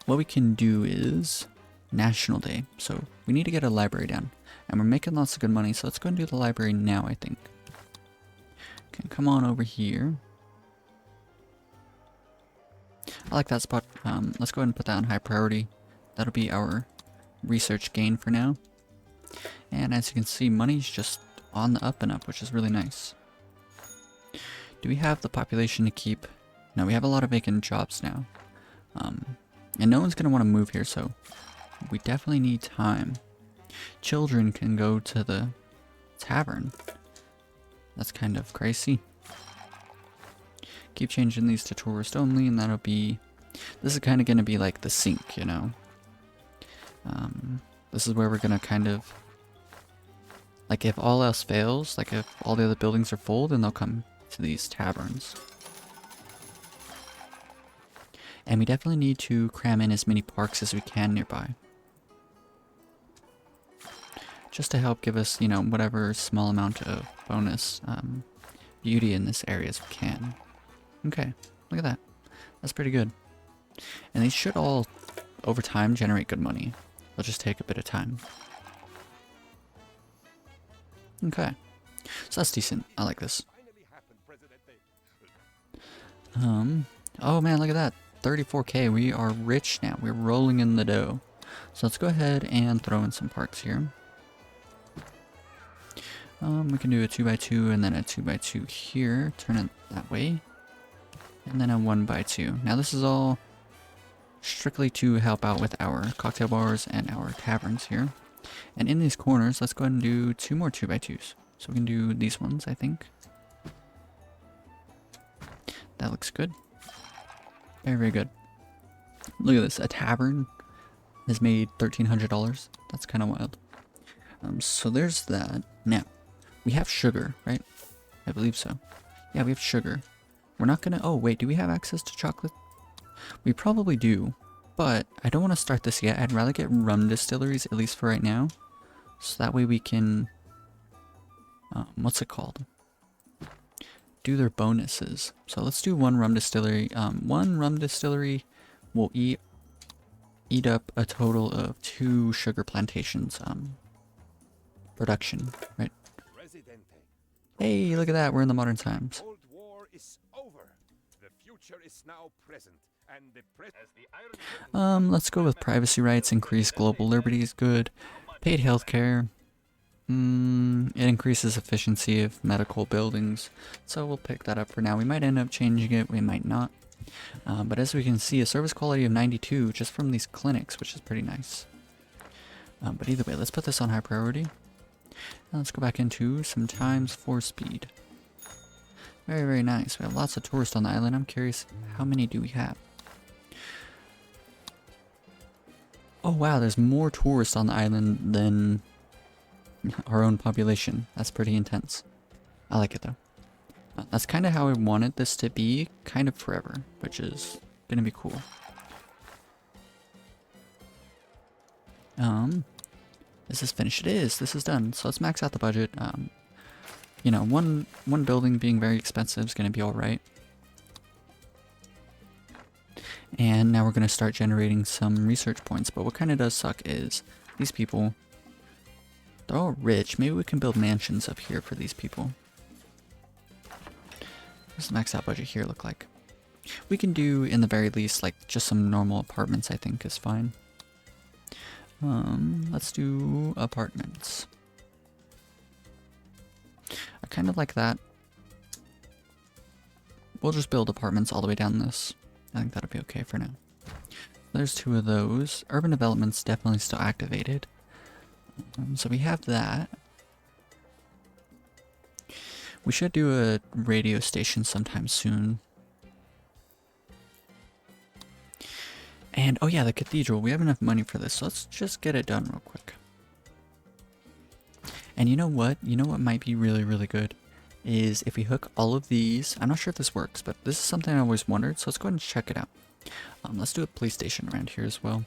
What we can do is National Day. So we need to get a library down. And we're making lots of good money, so let's go and do the library now, I think. Okay, come on over here. I like that spot. Let's go ahead and put that on high priority. That'll be our research gain for now. And as you can see, money's just on the up and up, which is really nice. Do we have the population to keep? No, we have a lot of vacant jobs now. And no one's going to want to move here, so we definitely need time. Children can go to the tavern. That's kind of crazy. Keep changing these to tourist only, and that'll be... This is kind of going to be like the sink, you know? This is where we're going to kind of... Like, if all else fails, like if all the other buildings are full, then they'll come to these taverns. And we definitely need to cram in as many parks as we can nearby. Just to help give us, you know, whatever small amount of bonus beauty in this area as we can. Okay, look at that. That's pretty good. And these should all, over time, generate good money. They'll just take a bit of time. Okay. So that's decent. I like this. Oh man, look at that. 34k, we are rich now. We're rolling in the dough. So let's go ahead and throw in some parks here. We can do a 2x2 and then a 2x2 here. Turn it that way. And then a 1x2. Now this is all strictly to help out with our cocktail bars and our taverns here. And in these corners, let's go ahead and do 2 more 2x2s. So we can do these ones, I think. That looks good. Very, very good. Look at this. A tavern has made $1,300. That's kind of wild. So there's that. Now, we have sugar, right? I believe so. Yeah, we have sugar. We're not gonna... Oh, wait. Do we have access to chocolate? We probably do. But I don't want to start this yet. I'd rather get rum distilleries, at least for right now. So that way we can... what's it called? Do their bonuses. So let's do 1 rum distillery. 1 rum distillery will eat up a total of 2 sugar plantations production, right? Hey, look at that, we're in the modern times. Cold War is over. The future is now present, and the Let's go with privacy rights, increased global liberty is good. Paid healthcare. It increases efficiency of medical buildings, so we'll pick that up for now. We might end up changing it, we might not. But as we can see, a service quality of 92 just from these clinics, which is pretty nice. But either way, let's put this on high priority. Now let's go back into some ×4 speed. Very, very nice. We have lots of tourists on the island. I'm curious, how many do we have? Oh wow, there's more tourists on the island than our own population. That's pretty intense. I like it though. That's kind of how I wanted this to be, kind of forever, which is gonna be cool. Is this finished? It is. This is done. So let's max out the budget. you know, one building being very expensive is going to be alright. And now we're going to start generating some research points. But what kind of does suck is these people, they're all rich. Maybe we can build mansions up here for these people. What does the max out budget here look like? We can do, in the very least, like just some normal apartments, I think is fine. Let's do apartments. I kind of like that. We'll just build apartments all the way down this. I think that'll be okay for now. There's 2 of those. Urban development's definitely still activated. So we have that. We should do a radio station sometime soon. And, oh yeah, the cathedral. We have enough money for this, so let's just get it done real quick. And you know what? You know what might be really, really good? Is if we hook all of these. I'm not sure if this works, but this is something I always wondered, so let's go ahead and check it out. Let's do a police station around here as well.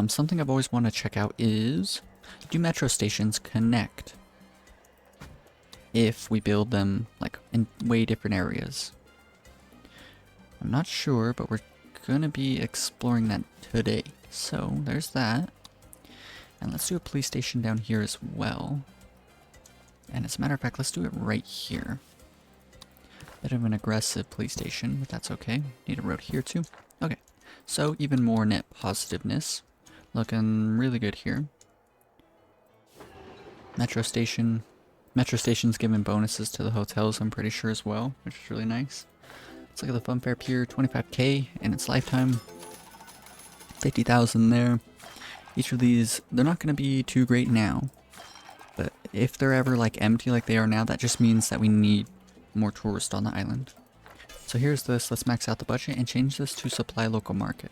Something I've always wanted to check out is, do metro stations connect if we build them like in way different areas? I'm not sure, but we're gonna be exploring that today. So there's that. And let's do a police station down here as well. And as a matter of fact, let's do it right here. Bit of an aggressive police station, but that's okay. Need a road here too. Okay, so even more net positiveness. Looking really good here. Metro station. Metro station's giving bonuses to the hotels, I'm pretty sure as well, which is really nice. Let's look at the Funfair Pier, 25k in its lifetime. 50,000 there. Each of these, they're not going to be too great now. But if they're ever like empty like they are now, that just means that we need more tourists on the island. So here's this, let's max out the budget and change this to supply local market.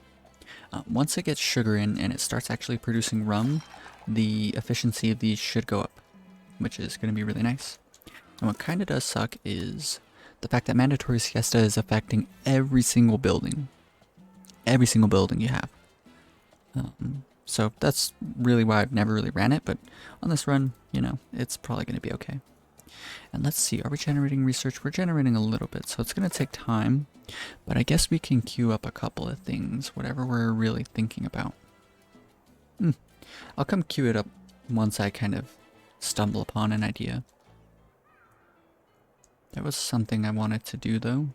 Once it gets sugar in and it starts actually producing rum, the efficiency of these should go up, which is going to be really nice. And what kind of does suck is the fact that mandatory siesta is affecting every single building. Every single building you have. So that's really why I've never really ran it, but on this run, you know, it's probably going to be okay. And let's see, are we generating research? We're generating a little bit, so it's going to take time, but I guess we can queue up a couple of things, whatever we're really thinking about. I'll come queue it up once I kind of stumble upon an idea. There was something I wanted to do though.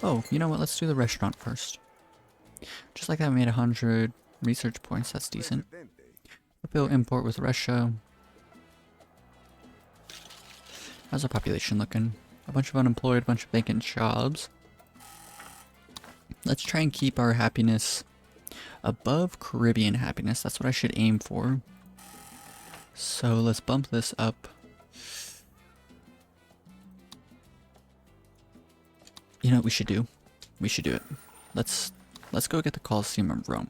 Oh, you know what, let's do the restaurant first. Just like that, we made 100 research points, that's decent. Fulfill import with Russia. How's our population looking? A bunch of unemployed, a bunch of vacant jobs. Let's try and keep our happiness above Caribbean happiness. That's what I should aim for. So let's bump this up. You know what we should do? We should do it. Let's go get the Colosseum of Rome.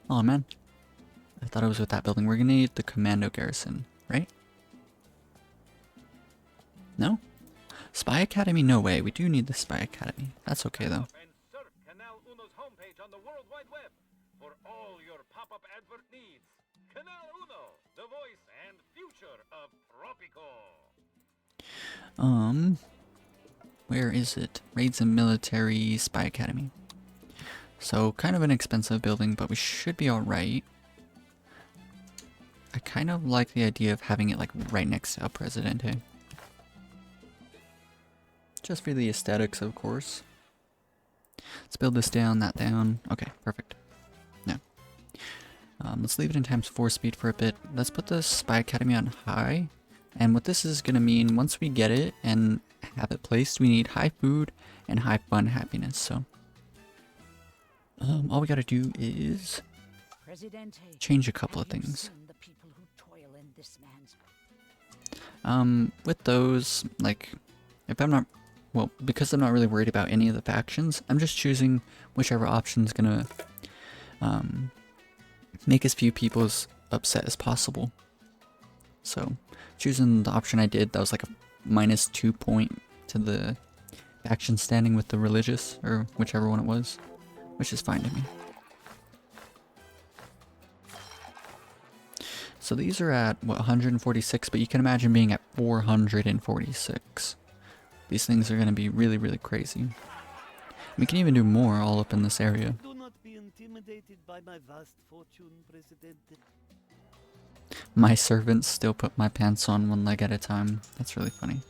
Oh man. I thought it was with that building. We're gonna need the commando garrison, right? No? Spy Academy? No way. We do need the Spy Academy. That's okay though. And surf Canal Uno's homepage on the World Wide Web for all your pop-up advert needs. Canal Uno, the voice and future of Tropico. Where is it? Raids and Military Spy Academy. So kind of an expensive building, but we should be alright. I kind of like the idea of having it like right next to El Presidente. Just for the aesthetics, of course. Let's build this down, that down. Okay, perfect. Now, let's leave it in ×4 speed for a bit. Let's put the Spy Academy on high. And what this is going to mean, once we get it and have it placed, we need high food and high fun happiness. So, all we got to do is change a couple of things. With those, like, if I'm not, well, because I'm not really worried about any of the factions, I'm just choosing whichever option is gonna make as few people as upset as possible. So, choosing the option I did, that was like a -2 point to the faction standing with the religious, or whichever one it was, which is fine to me. So these are at, what, 146, but you can imagine being at 446. These things are going to be really, really crazy. We can even do more all up in this area. Do not be intimidated by my vast fortune, Presidente. My servants still put my pants on one leg at a time. That's really funny.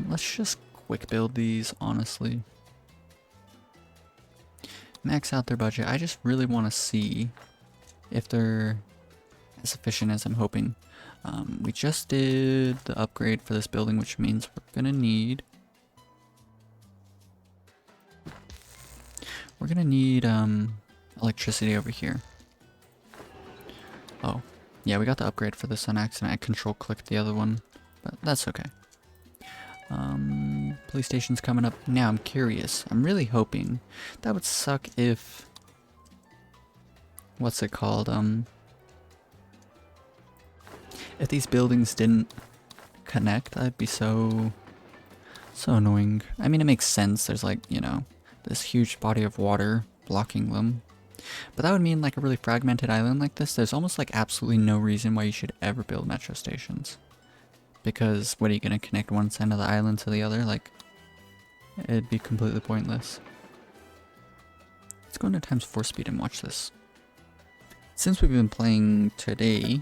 Let's just quick build these, honestly. Max out their budget. I just really want to see if they're as efficient as I'm hoping. We just did the upgrade for this building, which means we're gonna need electricity over here. Oh, yeah, we got the upgrade for this on accident. I control clicked the other one, but that's okay. Police station's coming up. Now I'm curious. I'm really hoping. That would suck if, what's it called? If these buildings didn't connect, that'd be so annoying. I mean, it makes sense. There's like, you know, this huge body of water blocking them. But that would mean like a really fragmented island like this, there's almost like absolutely no reason why you should ever build metro stations. Because what are you going to connect one side of the island to the other? Like, it'd be completely pointless. Let's go into ×4 speed and watch this. Since we've been playing today,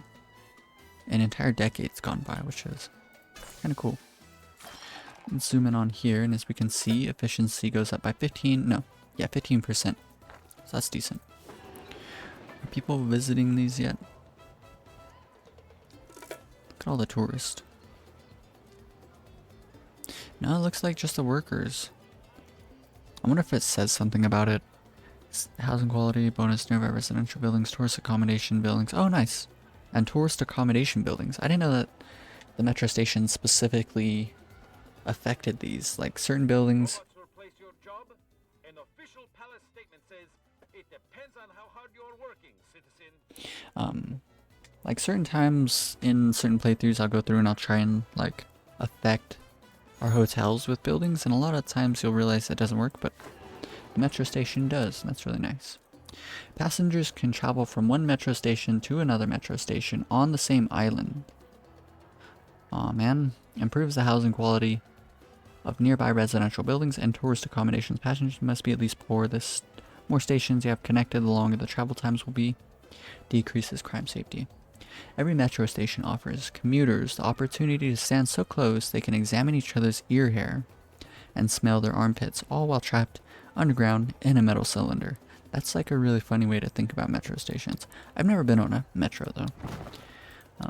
an entire decade's gone by, which is kind of cool. Let's zoom in on here, and as we can see, efficiency goes up by 15%. So that's decent. Are people visiting these yet? Look at all the tourists. No, it looks like just the workers. I wonder if it says something about it. Housing quality, bonus, nearby residential buildings, tourist accommodation buildings. Oh, nice. And tourist accommodation buildings. I didn't know that the metro station specifically affected these. Like certain buildings. Robots will replace your job. An official palace statement says it depends on how hard you're working, citizen. Like certain times in certain playthroughs, I'll go through and I'll try and like affect our hotels with buildings, and a lot of times you'll realize that doesn't work, but the metro station does, and that's really nice. Passengers can travel from one metro station to another metro station on the same island. Aw, man. Improves the housing quality of nearby residential buildings and tourist accommodations. Passengers must be at least poor. This more stations you have connected, the longer the travel times will be. Decreases crime safety. Every metro station offers commuters the opportunity to stand so close they can examine each other's ear hair and smell their armpits, all while trapped underground in a metal cylinder. That's like a really funny way to think about metro stations. I've never been on a metro though.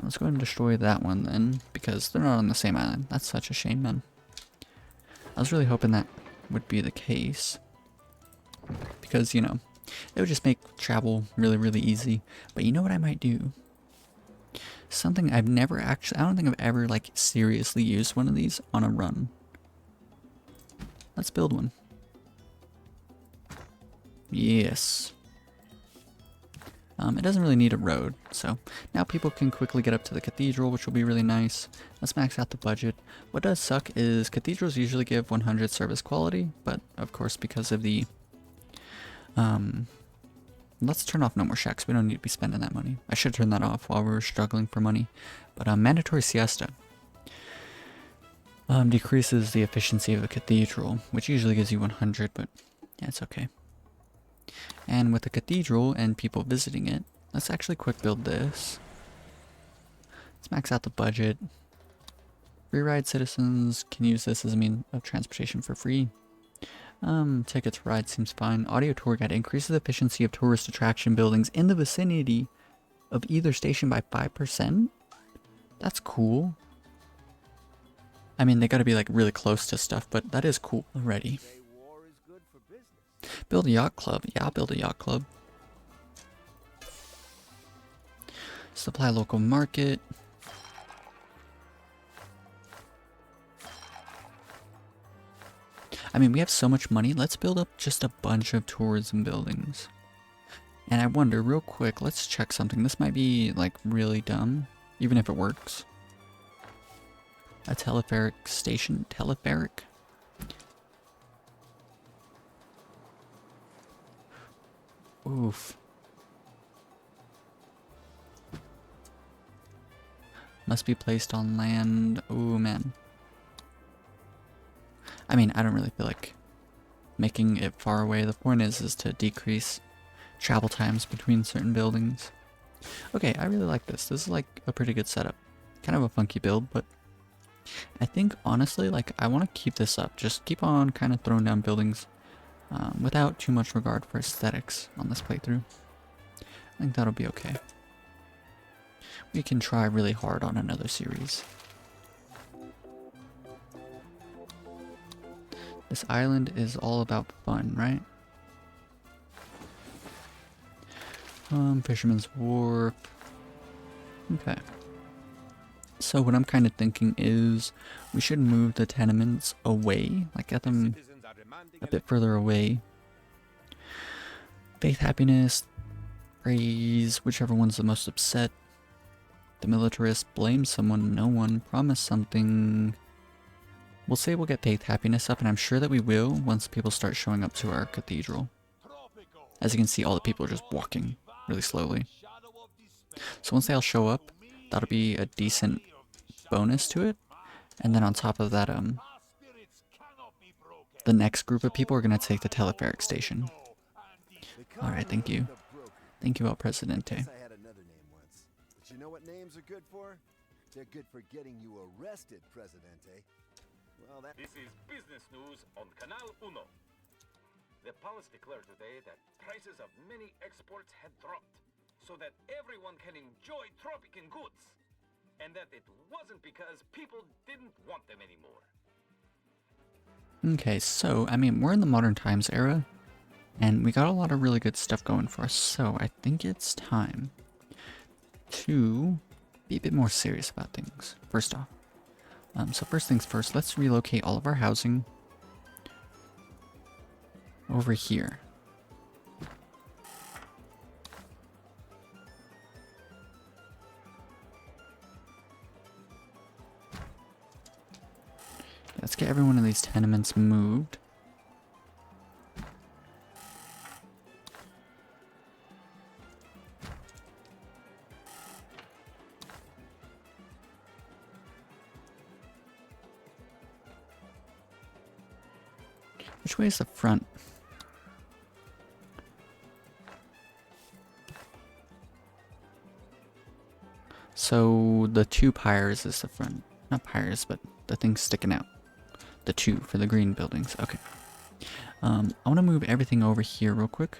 Let's go ahead and destroy that one then, because they're not on the same island. That's such a shame, man. I was really hoping that would be the case, because, you know, it would just make travel really, really easy. But you know what I might do? Something I've never actually, I don't think I've ever like seriously used one of these on a run. Let's build one. Yes. It doesn't really need a road, so now people can quickly get up to the cathedral, which will be really nice. Let's max out the budget. What does suck is cathedrals usually give 100 service quality, but of course because of the let's turn off no more shacks. We don't need to be spending that money. I should turn that off while we were struggling for money. But mandatory siesta decreases the efficiency of a cathedral, which usually gives you 100, but yeah, it's okay. And with the cathedral and people visiting it, let's actually quick build this. Let's max out the budget. Free ride citizens can use this as a means of transportation for free. Ticket to ride seems fine. Audio tour guide increases the efficiency of tourist attraction buildings in the vicinity of either station by 5%. That's cool. I mean, they gotta be like really close to stuff, but that is cool already. Build a yacht club. Yeah, I'll build a yacht club. Supply local market. I mean, we have so much money. Let's build up just a bunch of tourism buildings. And I wonder, real quick, let's check something. This might be, like, really dumb, even if it works. A telepheric station? Telepheric? Oof. Must be placed on land. Ooh, man. I mean, I don't really feel like making it far away. The point is to decrease travel times between certain buildings. Okay, I really like this. This is like a pretty good setup. Kind of a funky build, but I think honestly, like, I want to keep this up. Just keep on kind of throwing down buildings without too much regard for aesthetics on this playthrough. I think that'll be okay. We can try really hard on another series. This island is all about fun, right? Fisherman's Wharf. Okay. So what I'm kind of thinking is we should move the tenements away, like get them a bit further away. Faith, happiness, praise, whichever one's the most upset. The militarist, blame someone, no one, promise something. We'll say we'll get faith, happiness up, and I'm sure that we will once people start showing up to our cathedral. As you can see, all the people are just walking really slowly. So once they all show up, that'll be a decent bonus to it. And then on top of that, the next group of people are going to take the telepheric station. Alright, thank you. Thank you, El Presidente. I had another name once. But you know what names are good for? They're good for getting you arrested, Presidente. Well, that... This is business news on Canal Uno. The palace declared today that prices of many exports had dropped, so that everyone can enjoy Tropican goods, and that it wasn't because people didn't want them anymore. Okay, so, I mean, we're in the modern times era, and we got a lot of really good stuff going for us, so I think it's time to be a bit more serious about things, first off. So first things first, let's relocate all of our housing over here. Let's get every one of these tenements moved. Which way is the front? So the two pyres is the front. Not pyres, but the thing sticking out. The two for the green buildings. Okay. I want to move everything over here real quick.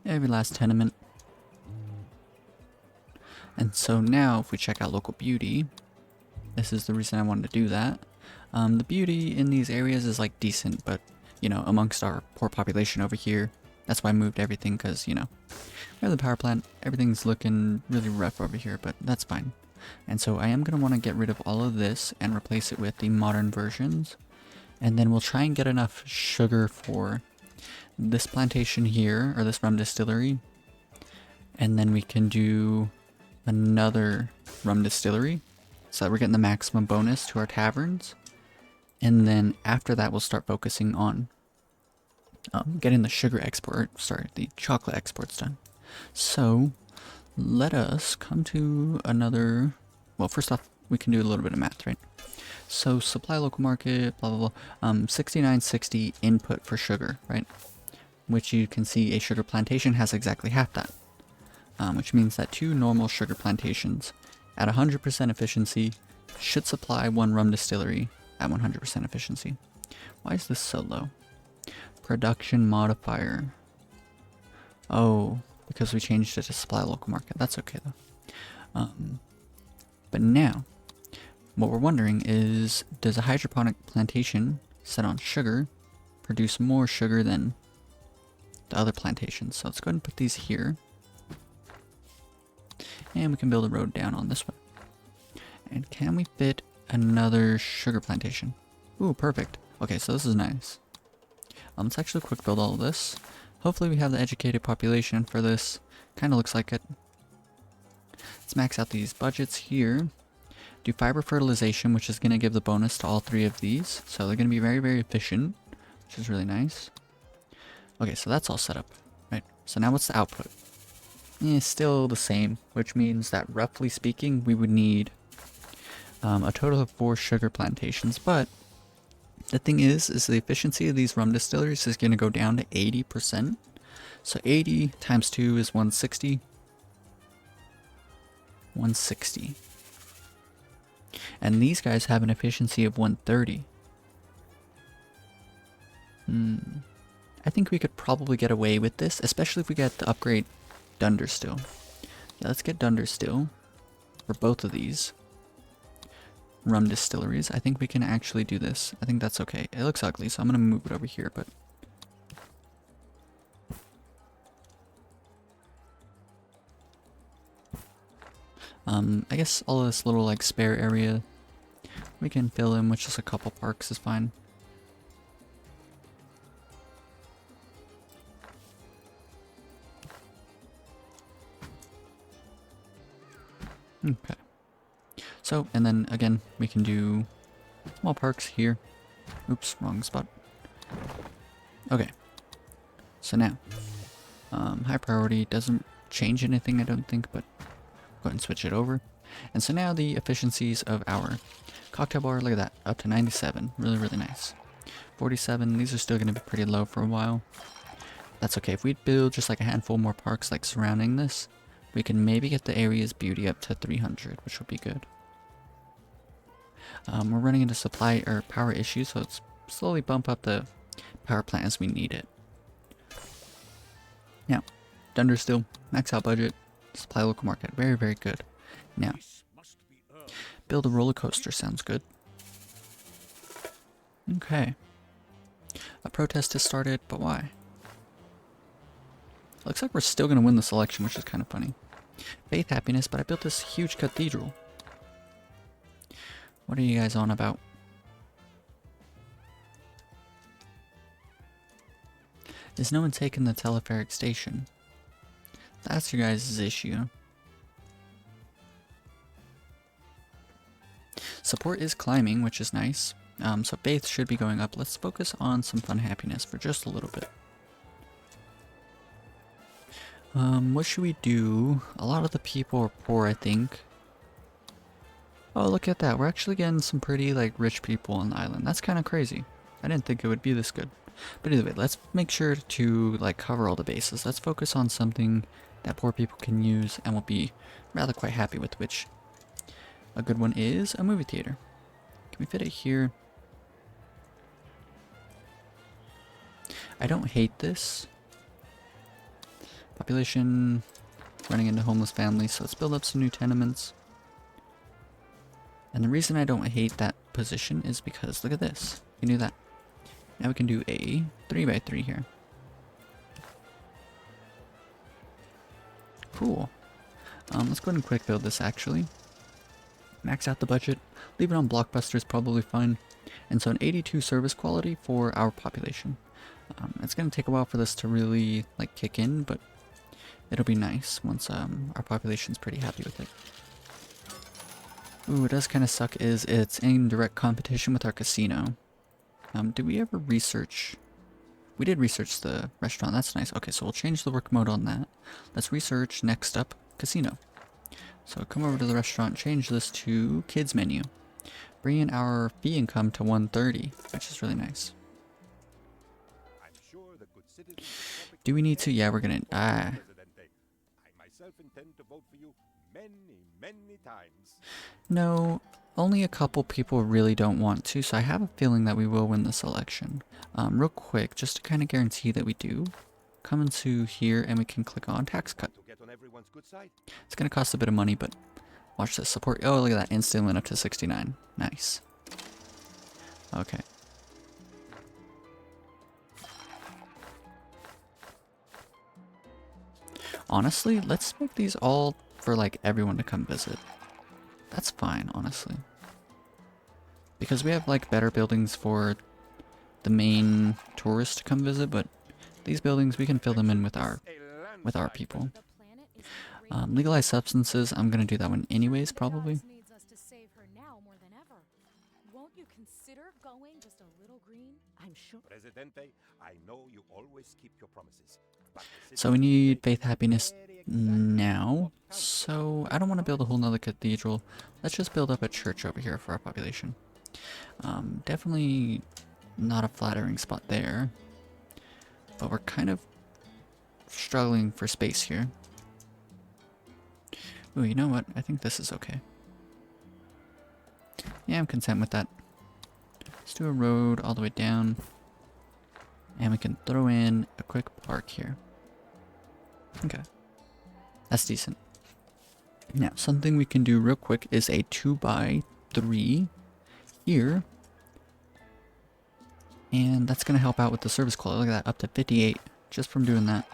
Every last tenement. And so now, if we check out local beauty, this is the reason I wanted to do that. The beauty in these areas is like decent, but you know, amongst our poor population over here, that's why I moved everything, because you know, we have the power plant, everything's looking really rough over here, but that's fine. And so I am going to want to get rid of all of this and replace it with the modern versions, and then we'll try and get enough sugar for this plantation here, or this rum distillery, and then we can do another rum distillery so that we're getting the maximum bonus to our taverns. And then after that we'll start focusing on getting the sugar export, the chocolate exports done. So let us come to another, well, first off we can do a little bit of math, right? So supply local market, blah blah blah, 6960 input for sugar, right? Which you can see a sugar plantation has exactly half that. Which means that 2 normal sugar plantations at 100% efficiency should supply 1 rum distillery at 100% efficiency. Why is this so low? Production modifier. Oh, because we changed it to supply local market. That's okay though. But now, what we're wondering is, does a hydroponic plantation set on sugar produce more sugar than the other plantations? So let's go ahead and put these here. And we can build a road down on this one. And can we fit another sugar plantation? Ooh, perfect. Okay, so this is nice. Let's actually quick build all of this. Hopefully we have the educated population for this. Kind of looks like it. Let's max out these budgets here. Do fiber fertilization, which is going to give the bonus to all 3 of these. So they're going to be very, very efficient, which is really nice. Okay, so that's all set up, right? So now what's the output? Still the same, which means that roughly speaking, we would need a total of 4 sugar plantations. But the thing is the efficiency of these rum distilleries is going to go down to 80%. So 80 times 2 is 160. 160. And these guys have an efficiency of 130. I think we could probably get away with this, especially if we get the upgrade Dunderstill. Yeah, let's get Dunderstill for both of these rum distilleries. I think we can actually do this. I think that's okay. It looks ugly, so I'm going to move it over here, but I guess all of this little like spare area we can fill in with just a couple parks is fine. Okay. So, and then again, we can do small parks here. Oops, wrong spot. Okay. So now, high priority doesn't change anything, I don't think, but go ahead and switch it over. And so now the efficiencies of our cocktail bar, look at that, up to 97. Really, really nice. 47, these are still going to be pretty low for a while. That's okay. If we build just like a handful more parks like surrounding this, we can maybe get the area's beauty up to 300, which would be good. We're running into supply or power issues, so let's slowly bump up the power plant as we need it. Now, Dunderstill, max out budget, supply local market, very, very good. Now, build a roller coaster sounds good. Okay. A protest has started, but why? Looks like we're still going to win this election, which is kind of funny. Faith, happiness, but I built this huge cathedral. What are you guys on about? Is no one taking the telepheric station? That's your guys' issue. Support is climbing, which is nice. So faith should be going up. Let's focus on some fun happiness for just a little bit. What should we do? A lot of the people are poor, I think. Oh, look at that. We're actually getting some pretty, like, rich people on the island. That's kind of crazy. I didn't think it would be this good. But either way, let's make sure to, like, cover all the bases. Let's focus on something that poor people can use and will be rather quite happy with, which a good one is a movie theater. Can we fit it here? I don't hate this. Population running into homeless families, so let's build up some new tenements. And the reason I don't hate that position is because, look at this. We can do that. Now we can do a 3x3 here. Cool. Let's go ahead and quick build this actually. Max out the budget. Leave it on Blockbuster is probably fine. And so an 82 service quality for our population. It's going to take a while for this to really like kick in, but it'll be nice once our population's pretty happy with it. Ooh, it does kind of suck is it's in direct competition with our casino. Did we ever research? We did research the restaurant, that's nice. Okay, so we'll change the work mode on that. Let's research next up, casino. So come over to the restaurant, change this to kids menu. Bring in our fee income to 130, which is really nice. I'm sure the good citizens of Tropico Do we need to? Yeah, we're gonna, I myself intend to vote for you many times. No, only a couple people really don't want to, so I have a feeling that we will win this election. Real quick, just to kind of guarantee that we do, come into here and we can click on tax cut. To get on everyone's good side. It's going to cost a bit of money, but watch this. Support, oh look at that, instantly went up to 69. Nice. Okay. Honestly, let's make these all for like everyone to come visit. That's fine, honestly. Because we have like better buildings for the main tourists to come visit, but these buildings, we can fill them in with our people. The planet is in great Legalized substances, I'm gonna do that one anyways, probably. gods needs us to save her now more than ever. Won't you consider going just a little green? I'm sure. Presidente, I know you always keep your promises. But the So we citizens need today faith, happiness now. So I don't want to build a whole nother cathedral. Let's just build up a church over here for our population. Definitely not a flattering spot there. But we're kind of struggling for space here. Ooh, you know what? I think this is okay. Yeah, I'm content with that. Let's do a road all the way down. And we can throw in a quick park here. Okay. That's decent. Now, something we can do real quick is a 2x3 here. And that's going to help out with the service quality. Look at that, up to 58 just from doing that.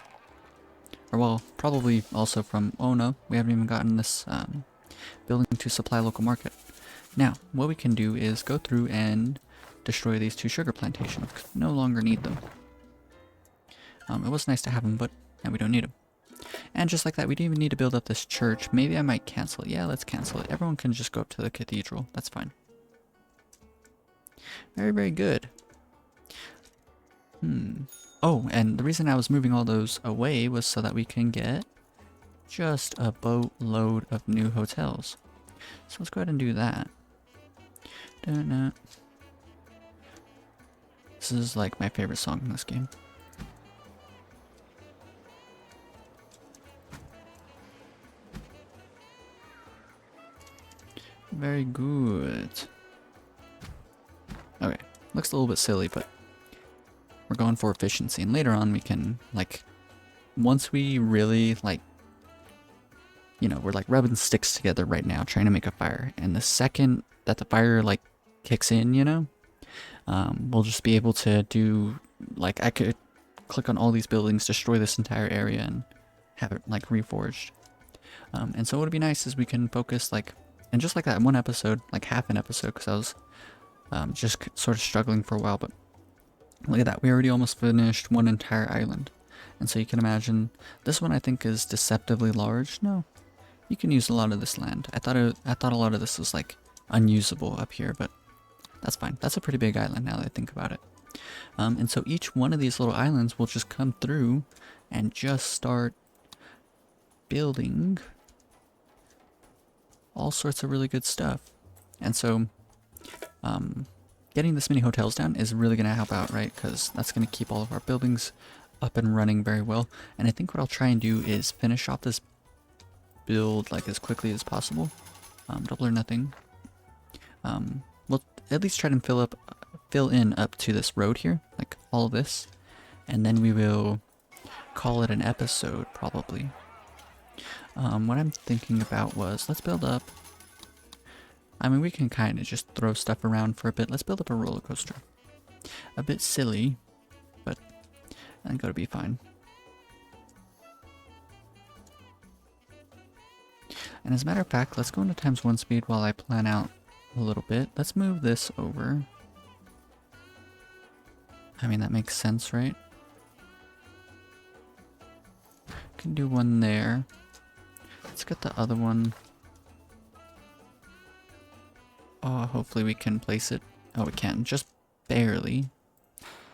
Or well, probably also from, oh no, we haven't even gotten this building to supply local market. Now, what we can do is go through and destroy these 2 sugar plantations. No longer need them. It was nice to have them, but now we don't need them. And just like that, we didn't even need to build up this church. Maybe I might cancel it. Yeah, let's cancel it. Everyone can just go up to the cathedral. That's fine. Very, very good. Oh, and the reason I was moving all those away was so that we can get just a boatload of new hotels. So let's go ahead and do that. This is like my favorite song in this game. Very good. Okay, looks a little bit silly, but we're going for efficiency. And later on we can, like, once we really, like, you know, we're like rubbing sticks together right now trying to make a fire. And the second that the fire, like, kicks in, you know, we'll just be able to do, like, I could click on all these buildings, destroy this entire area, and have it, like, reforged. And so what would be nice is we can focus, like, and just like that one episode, like half an episode, because I was just sort of struggling for a while, but look at that, we already almost finished one entire island. And so you can imagine, this one I think is deceptively large. No, you can use a lot of this land. I thought a lot of this was like unusable up here, but that's fine. That's a pretty big island now that I think about it. And so each one of these little islands will just come through and just start building all sorts of really good stuff. And so getting this many hotels down is really going to help out, right? Because that's going to keep all of our buildings up and running very well. And I think what I'll try and do is finish off this build like as quickly as possible. Double or nothing. We'll at least try and fill in up to this road here, like all of this. And then we will call it an episode, probably. What I'm thinking about was, let's build up, I mean, we can kind of just throw stuff around for a bit. Let's build up a roller coaster. A bit silly, but I think it'll be fine. And as a matter of fact, let's go into ×1 speed while I plan out a little bit. Let's move this over. I mean, that makes sense, right? Can do one there. Let's get the other one. Oh, hopefully we can place it. Oh, we can, just barely.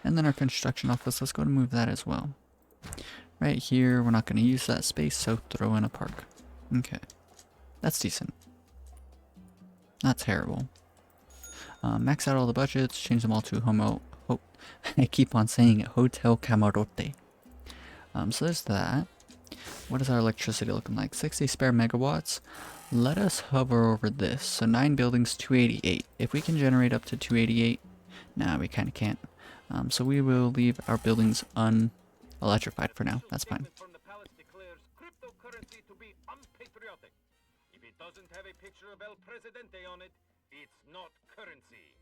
And then our construction office, let's go and move that as well. Right here, we're not going to use that space, so throw in a park. Okay, that's decent. Not terrible. Max out all the budgets, change them all to I keep on saying it, Hotel Camarote. So there's that. What is our electricity looking like? 60 spare megawatts. Let us hover over this. So 9 buildings, 288. If we can generate up to 288, nah, we kind of can't. So we will leave our buildings unelectrified for now. That's fine. From the palace declares cryptocurrency to be unpatriotic. If it doesn't have a picture of El Presidente on it, it's not currency.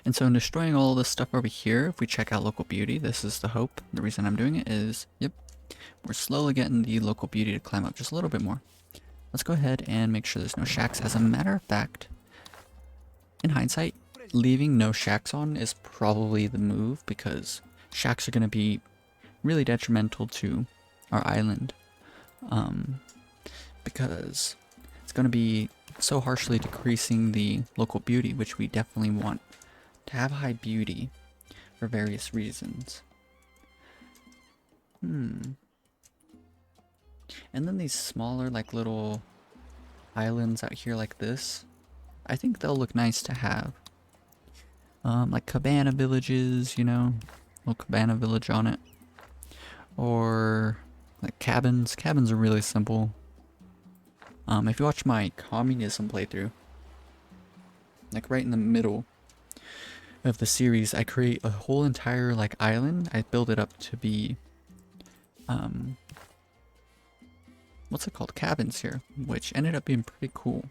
And so in destroying all this stuff over here, if we check out local beauty, this is the hope. The reason I'm doing it is, yep, we're slowly getting the local beauty to climb up just a little bit more. Let's go ahead and make sure there's no shacks. As a matter of fact, in hindsight, leaving no shacks on is probably the move, because shacks are going to be really detrimental to our island. Because it's going to be so harshly decreasing the local beauty, which we definitely want to have high beauty for various reasons. And then these smaller, like, little islands out here like this, I think they'll look nice to have. Like cabana villages, you know, little cabana village on it. Or like cabins. Cabins are really simple. If you watch my communism playthrough, like right in the middle of the series, I create a whole entire like island. I build it up to be what's it called? Cabins here, which ended up being pretty cool.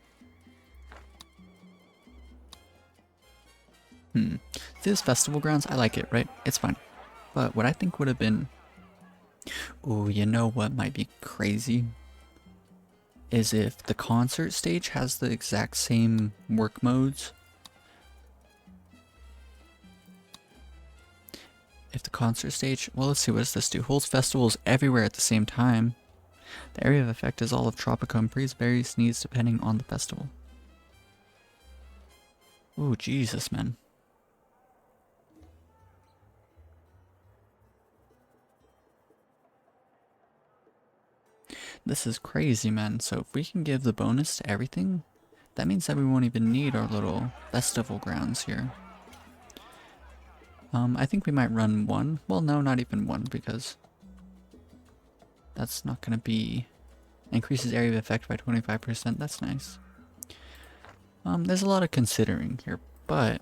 This festival grounds, I like it, right? It's fine. But what I think would have been, oh, you know what might be crazy? Is if the concert stage has the exact same work modes. If the concert stage, well, let's see, what does this do? Holds festivals everywhere at the same time. The area of effect is all of Tropico and breeds various needs depending on the festival. Oh, Jesus, man. This is crazy, man. So if we can give the bonus to everything, that means that we won't even need our little festival grounds here. I think we might run one. Well, no, not even one, because that's not going to be... Increases area of effect by 25%. That's nice. There's a lot of considering here, but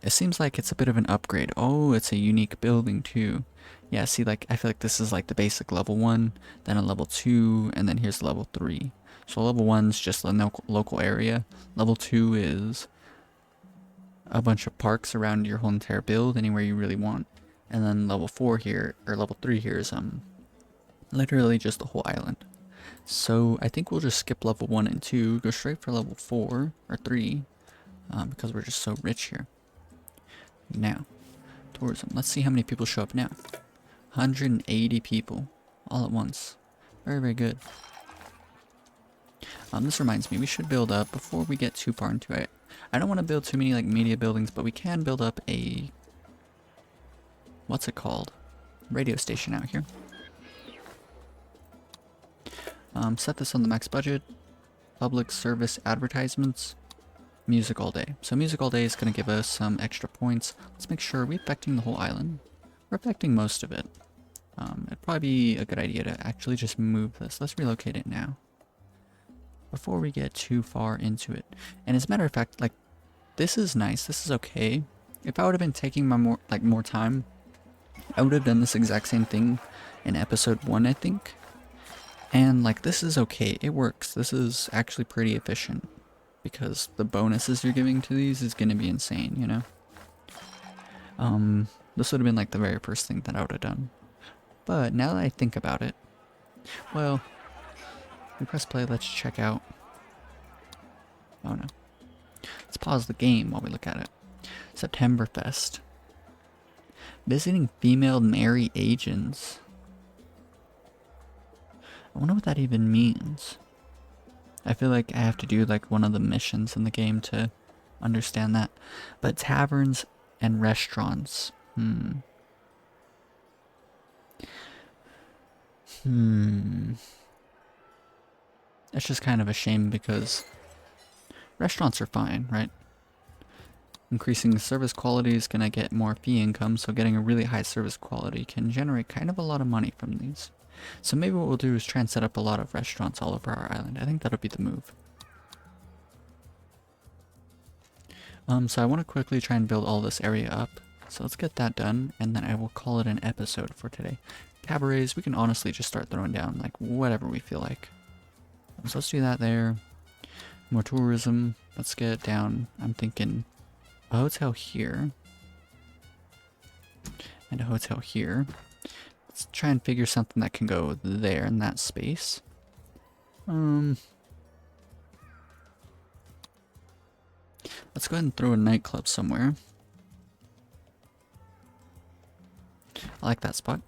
it seems like it's a bit of an upgrade. Oh, it's a unique building too. Yeah, see, like, I feel like this is like the basic level 1, then a level 2, and then here's level 3. So level 1's just a local area. Level 2 is a bunch of parks around your whole entire build, anywhere you really want. And then level 4 here, or level 3 here is literally just the whole island. So I think we'll just skip level 1 and 2, go straight for level 4, or 3, because we're just so rich here. Now, tourism. Let's see how many people show up now. 180 people, all at once. Very, very good. This reminds me, we should build up, before we get too far into it, I don't want to build too many like media buildings, but we can build up a, what's it called? Radio station out here. Set this on the max budget. Public service advertisements. Music all day. So music all day is going to give us some extra points. Let's make sure we're affecting the whole island. We're affecting most of it. It'd probably be a good idea to actually just move this. Let's relocate it now, before we get too far into it. And as a matter of fact, like, this is nice. This is okay. If I would have been taking my more time, I would have done this exact same thing in episode 1, I think. And like, this is okay. It works. This is actually pretty efficient, because the bonuses you're giving to these is going to be insane, you know? This would have been like the very first thing that I would have done. But now that I think about it, well, we press play, let's check out. Oh no. Let's pause the game while we look at it. Septemberfest. Visiting female merry agents. I wonder what that even means. I feel like I have to do like one of the missions in the game to understand that. But taverns and restaurants. It's just kind of a shame, because restaurants are fine, right? Increasing the service quality is going to get more fee income, so getting a really high service quality can generate kind of a lot of money from these. So maybe what we'll do is try and set up a lot of restaurants all over our island. I think that'll be the move. So I want to quickly try and build all this area up. So let's get that done, and then I will call it an episode for today. Cabarets, we can honestly just start throwing down like whatever we feel like. So let's do that there. More tourism. Let's get it down. I'm thinking a hotel here. And a hotel here. Let's try and figure something that can go there in that space. Let's go ahead and throw a nightclub somewhere. I like that spot.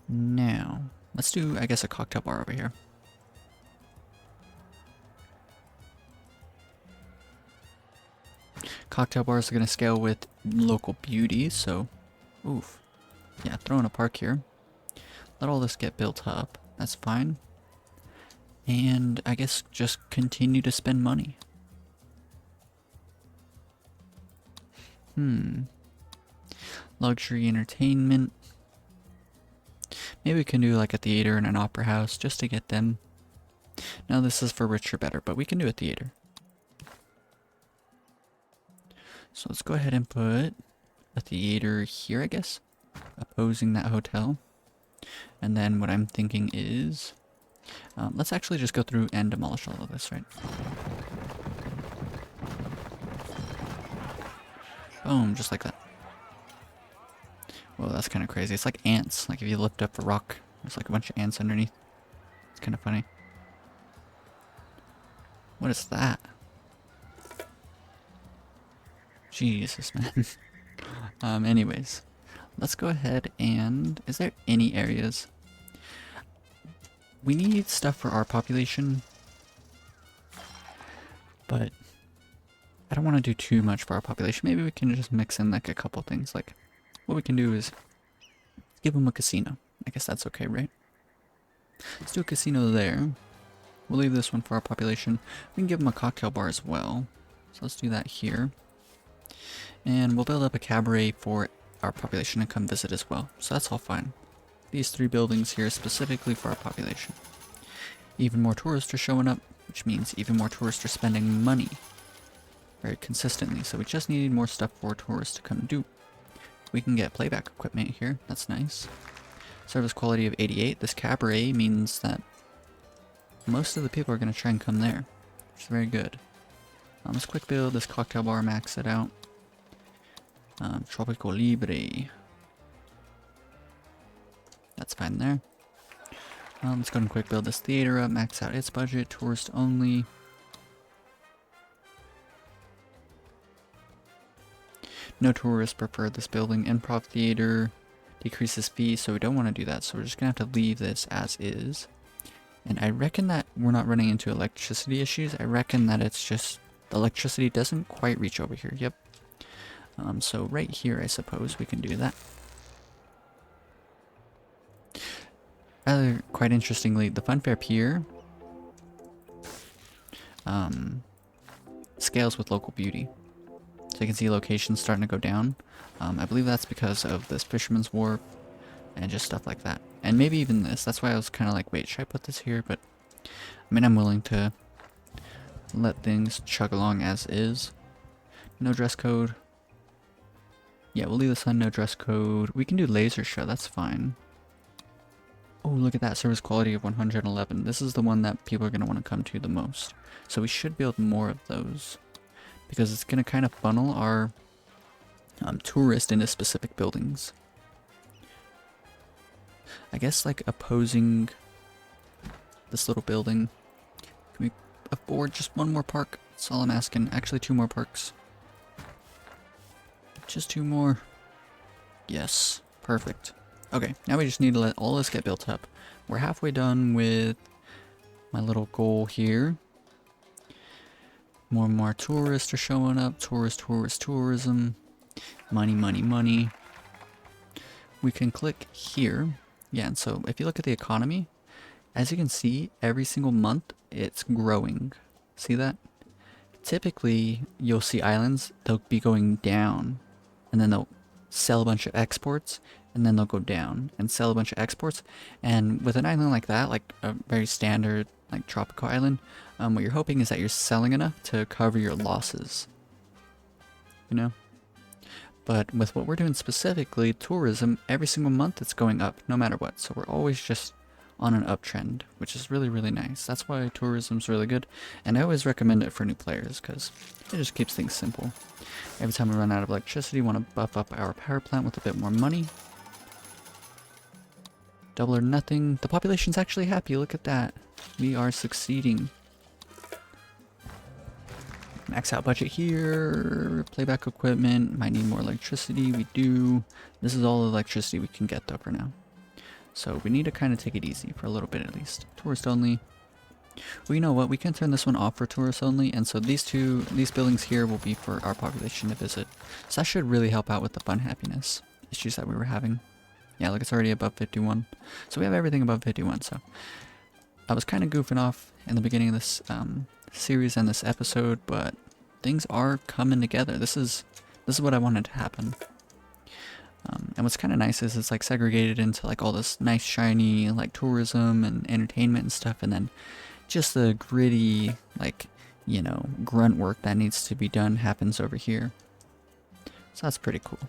Now, let's do, I guess, a cocktail bar over here. Cocktail bars are going to scale with local beauty, so, oof. Yeah, throw in a park here. Let all this get built up. That's fine. And I guess just continue to spend money. Luxury entertainment. Maybe we can do like a theater and an opera house just to get them. Now this is for richer better, but we can do a theater. So let's go ahead and put a theater here, I guess, opposing that hotel. And then what I'm thinking is, let's actually just go through and demolish all of this, right? Boom, just like that. Whoa, that's kind of crazy. It's like ants. Like if you lift up a rock, there's like a bunch of ants underneath. It's kind of funny. What is that? Jesus, man. Anyways, let's go ahead and... Is there any areas? We need stuff for our population, but I don't want to do too much for our population. Maybe we can just mix in like a couple things. Like what we can do is give them a casino. I guess that's okay, right? Let's do a casino there. We'll leave this one for our population. We can give them a cocktail bar as well. So let's do that here. And we'll build up a cabaret for our population to come visit as well. So that's all fine. These 3 buildings here specifically for our population. Even more tourists are showing up, which means even more tourists are spending money very consistently. So we just need more stuff for tourists to come do. We can get playback equipment here. That's nice. Service quality of 88. This cabaret means that most of the people are going to try and come there, which is very good. Let's quick build this cocktail bar, max it out. Tropico Libre. That's fine there. Let's go and quick build this theater up, max out its budget, tourist only. No tourists prefer this building. Improv theater decreases fees, so we don't want to do that. So we're just going to have to leave this as is. And I reckon that we're not running into electricity issues. I reckon that it's just the electricity doesn't quite reach over here. Yep. So right here, I suppose we can do that. Rather, quite interestingly, the Funfair Pier scales with local beauty. So you can see locations starting to go down. I believe that's because of this Fisherman's Wharf and just stuff like that. And maybe even this. That's why I was kind of like, wait, should I put this here? But I mean, I'm willing to let things chug along as is. No dress code. Yeah, we'll leave this on no dress code. We can do laser show, that's fine. Oh, look at that, service quality of 111. This is the one that people are going to want to come to the most. So we should build more of those, because it's going to kind of funnel our tourists into specific buildings. I guess like opposing this little building. Can we afford just one more park? That's all I'm asking. Actually, 2 more parks. Just 2 more. Yes, perfect. Okay, now we just need to let all this get built up. We're halfway done with my little goal here. More and more tourists are showing up. Tourism. Money, money, money. We can click here. Yeah, and so if you look at the economy, as you can see, every single month it's growing. See that? Typically, you'll see islands, they'll be going down, and then they'll sell a bunch of exports, and then they'll go down and sell a bunch of exports. And with an island like that, like a very standard like Tropico island, what you're hoping is that you're selling enough to cover your losses, you know. But with what we're doing specifically, tourism, every single month it's going up no matter what. So we're always just on an uptrend, which is really, really nice. That's why tourism's really good, and I always recommend it for new players because it just keeps things simple. Every time we run out of electricity, we want to buff up our power plant with a bit more money. Double or nothing. The population's actually happy. Look at that. We are succeeding. Max out budget here. Playback equipment. Might need more electricity. We do. This is all the electricity we can get though for now. So we need to kind of take it easy for a little bit at least. Tourist only. Well, you know what? We can turn this one off for tourists only, and so these buildings here will be for our population to visit. So that should really help out with the fun happiness issues that we were having. Yeah, look, it's already above 51. So we have everything above 51, so. I was kind of goofing off in the beginning of this series and this episode, but things are coming together. This is what I wanted to happen. And what's kind of nice is it's like segregated into like all this nice shiny like tourism and entertainment and stuff, and then just the gritty, like, you know, grunt work that needs to be done happens over here. So that's pretty cool.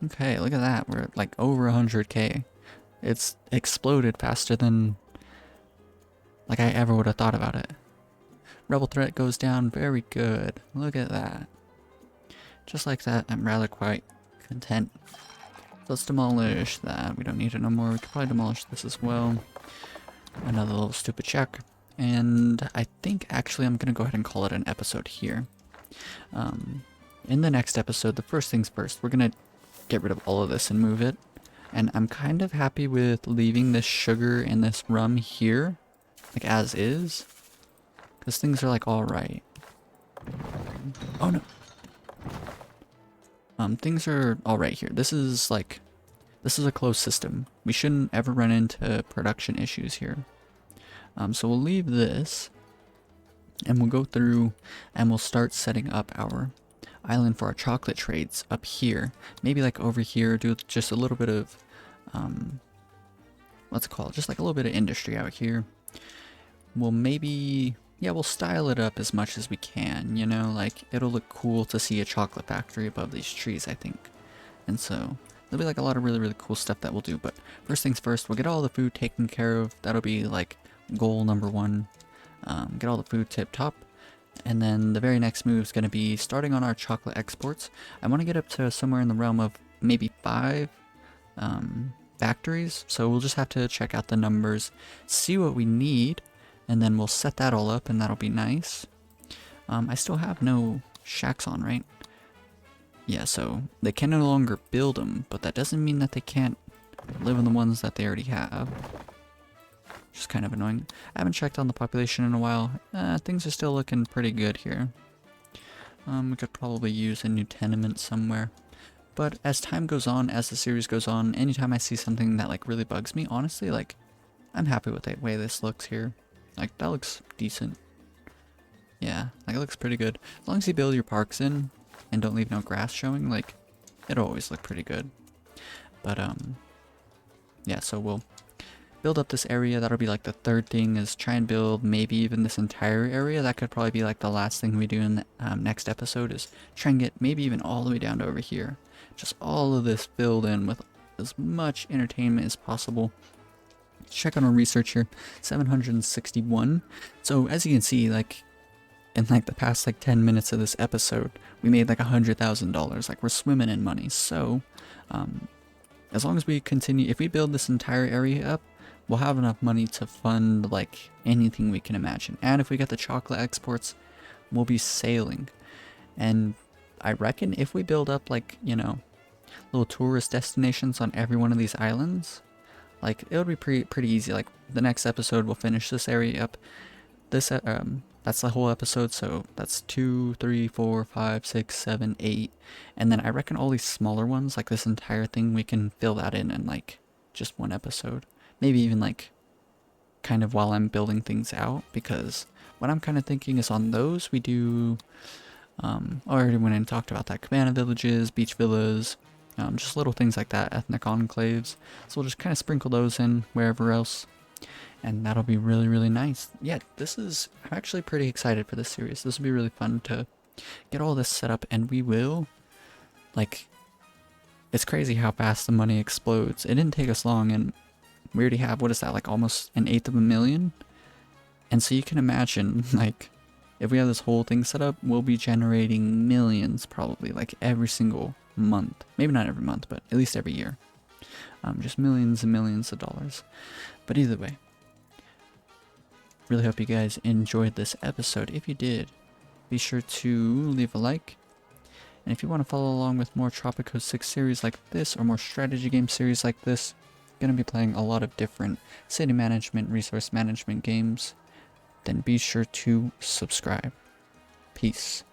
Okay, look at that. We're at like over 100k. It's exploded faster than like I ever would have thought about it. Rebel threat goes down. Very good. Look at that. Just like that, I'm rather quite content. So let's demolish that. We don't need it no more. We could probably demolish this as well. Another little stupid check. And I think actually I'm going to go ahead and call it an episode here. In the next episode, the first things first, we're going to get rid of all of this and move it. And I'm kind of happy with leaving this sugar and this rum here, like as is. Because things are like alright. Oh no! Things are alright here. This is a closed system. We shouldn't ever run into production issues here. So we'll leave this, and we'll go through and we'll start setting up our island for our chocolate trades up here. Maybe like over here, do just a little bit of, let's call it just like a little bit of industry out here. We'll maybe, yeah, we'll style it up as much as we can, you know, like it'll look cool to see a chocolate factory above these trees, I think. And so there'll be like a lot of really, really cool stuff that we'll do. But first things first, we'll get all the food taken care of. That'll be like goal number one. Get all the food tip top. And then the very next move is going to be starting on our chocolate exports. I want to get up to somewhere in the realm of maybe 5 factories. So we'll just have to check out the numbers, see what we need, and then we'll set that all up, and that'll be nice. I still have no shacks on, right? Yeah, so they can no longer build them, but that doesn't mean that they can't live in the ones that they already have. Just kind of annoying. I haven't checked on the population in a while. Things are still looking pretty good here. We could probably use a new tenement somewhere. But as time goes on, as the series goes on, anytime I see something that like really bugs me, honestly, like, I'm happy with the way this looks here. Like, that looks decent. Yeah, like it looks pretty good. As long as you build your parks in and don't leave no grass showing, like, it'll always look pretty good. But, yeah, so we'll build up this area. That'll be like the third thing, is try and build maybe even this entire area. That could probably be like the last thing we do in the next episode, is try and get maybe even all the way down to over here. Just all of this filled in with as much entertainment as possible. Check on our research here, 761. So as you can see, like in like the past like 10 minutes of this episode, we made like $100,000. Like, we're swimming in money. So as long as we continue, if we build this entire area up, we'll have enough money to fund like anything we can imagine. And if we get the chocolate exports, we'll be sailing. And I reckon if we build up like, you know, little tourist destinations on every one of these islands, like, it would be pretty easy. Like, the next episode we'll finish this area up. This that's the whole episode, so that's 2, 3, 4, 5, 6, 7, 8. And then I reckon all these smaller ones, like this entire thing, we can fill that in like just one episode. Maybe even like kind of while I'm building things out, because what I'm kind of thinking is on those we do, I already went and talked about that, cabana villages, beach villas, just little things like that, ethnic enclaves. So we'll just kind of sprinkle those in wherever else, and that'll be really, really nice. Yeah, I'm actually pretty excited for this series. This will be really fun to get all this set up, and we will, like, it's crazy how fast the money explodes. It didn't take us long, and we already have, what is that, like almost 1/8 of a million? And so you can imagine, like, if we have this whole thing set up, we'll be generating millions probably, like every single month. Maybe not every month, but at least every year. Just millions and millions of dollars. But either way, Really hope you guys enjoyed this episode. If you did, be sure to leave a like. And if you want to follow along with more Tropico 6 series like this, or more strategy game series like this, I'm going to be playing a lot of different city management, resource management games, then be sure to subscribe. Peace.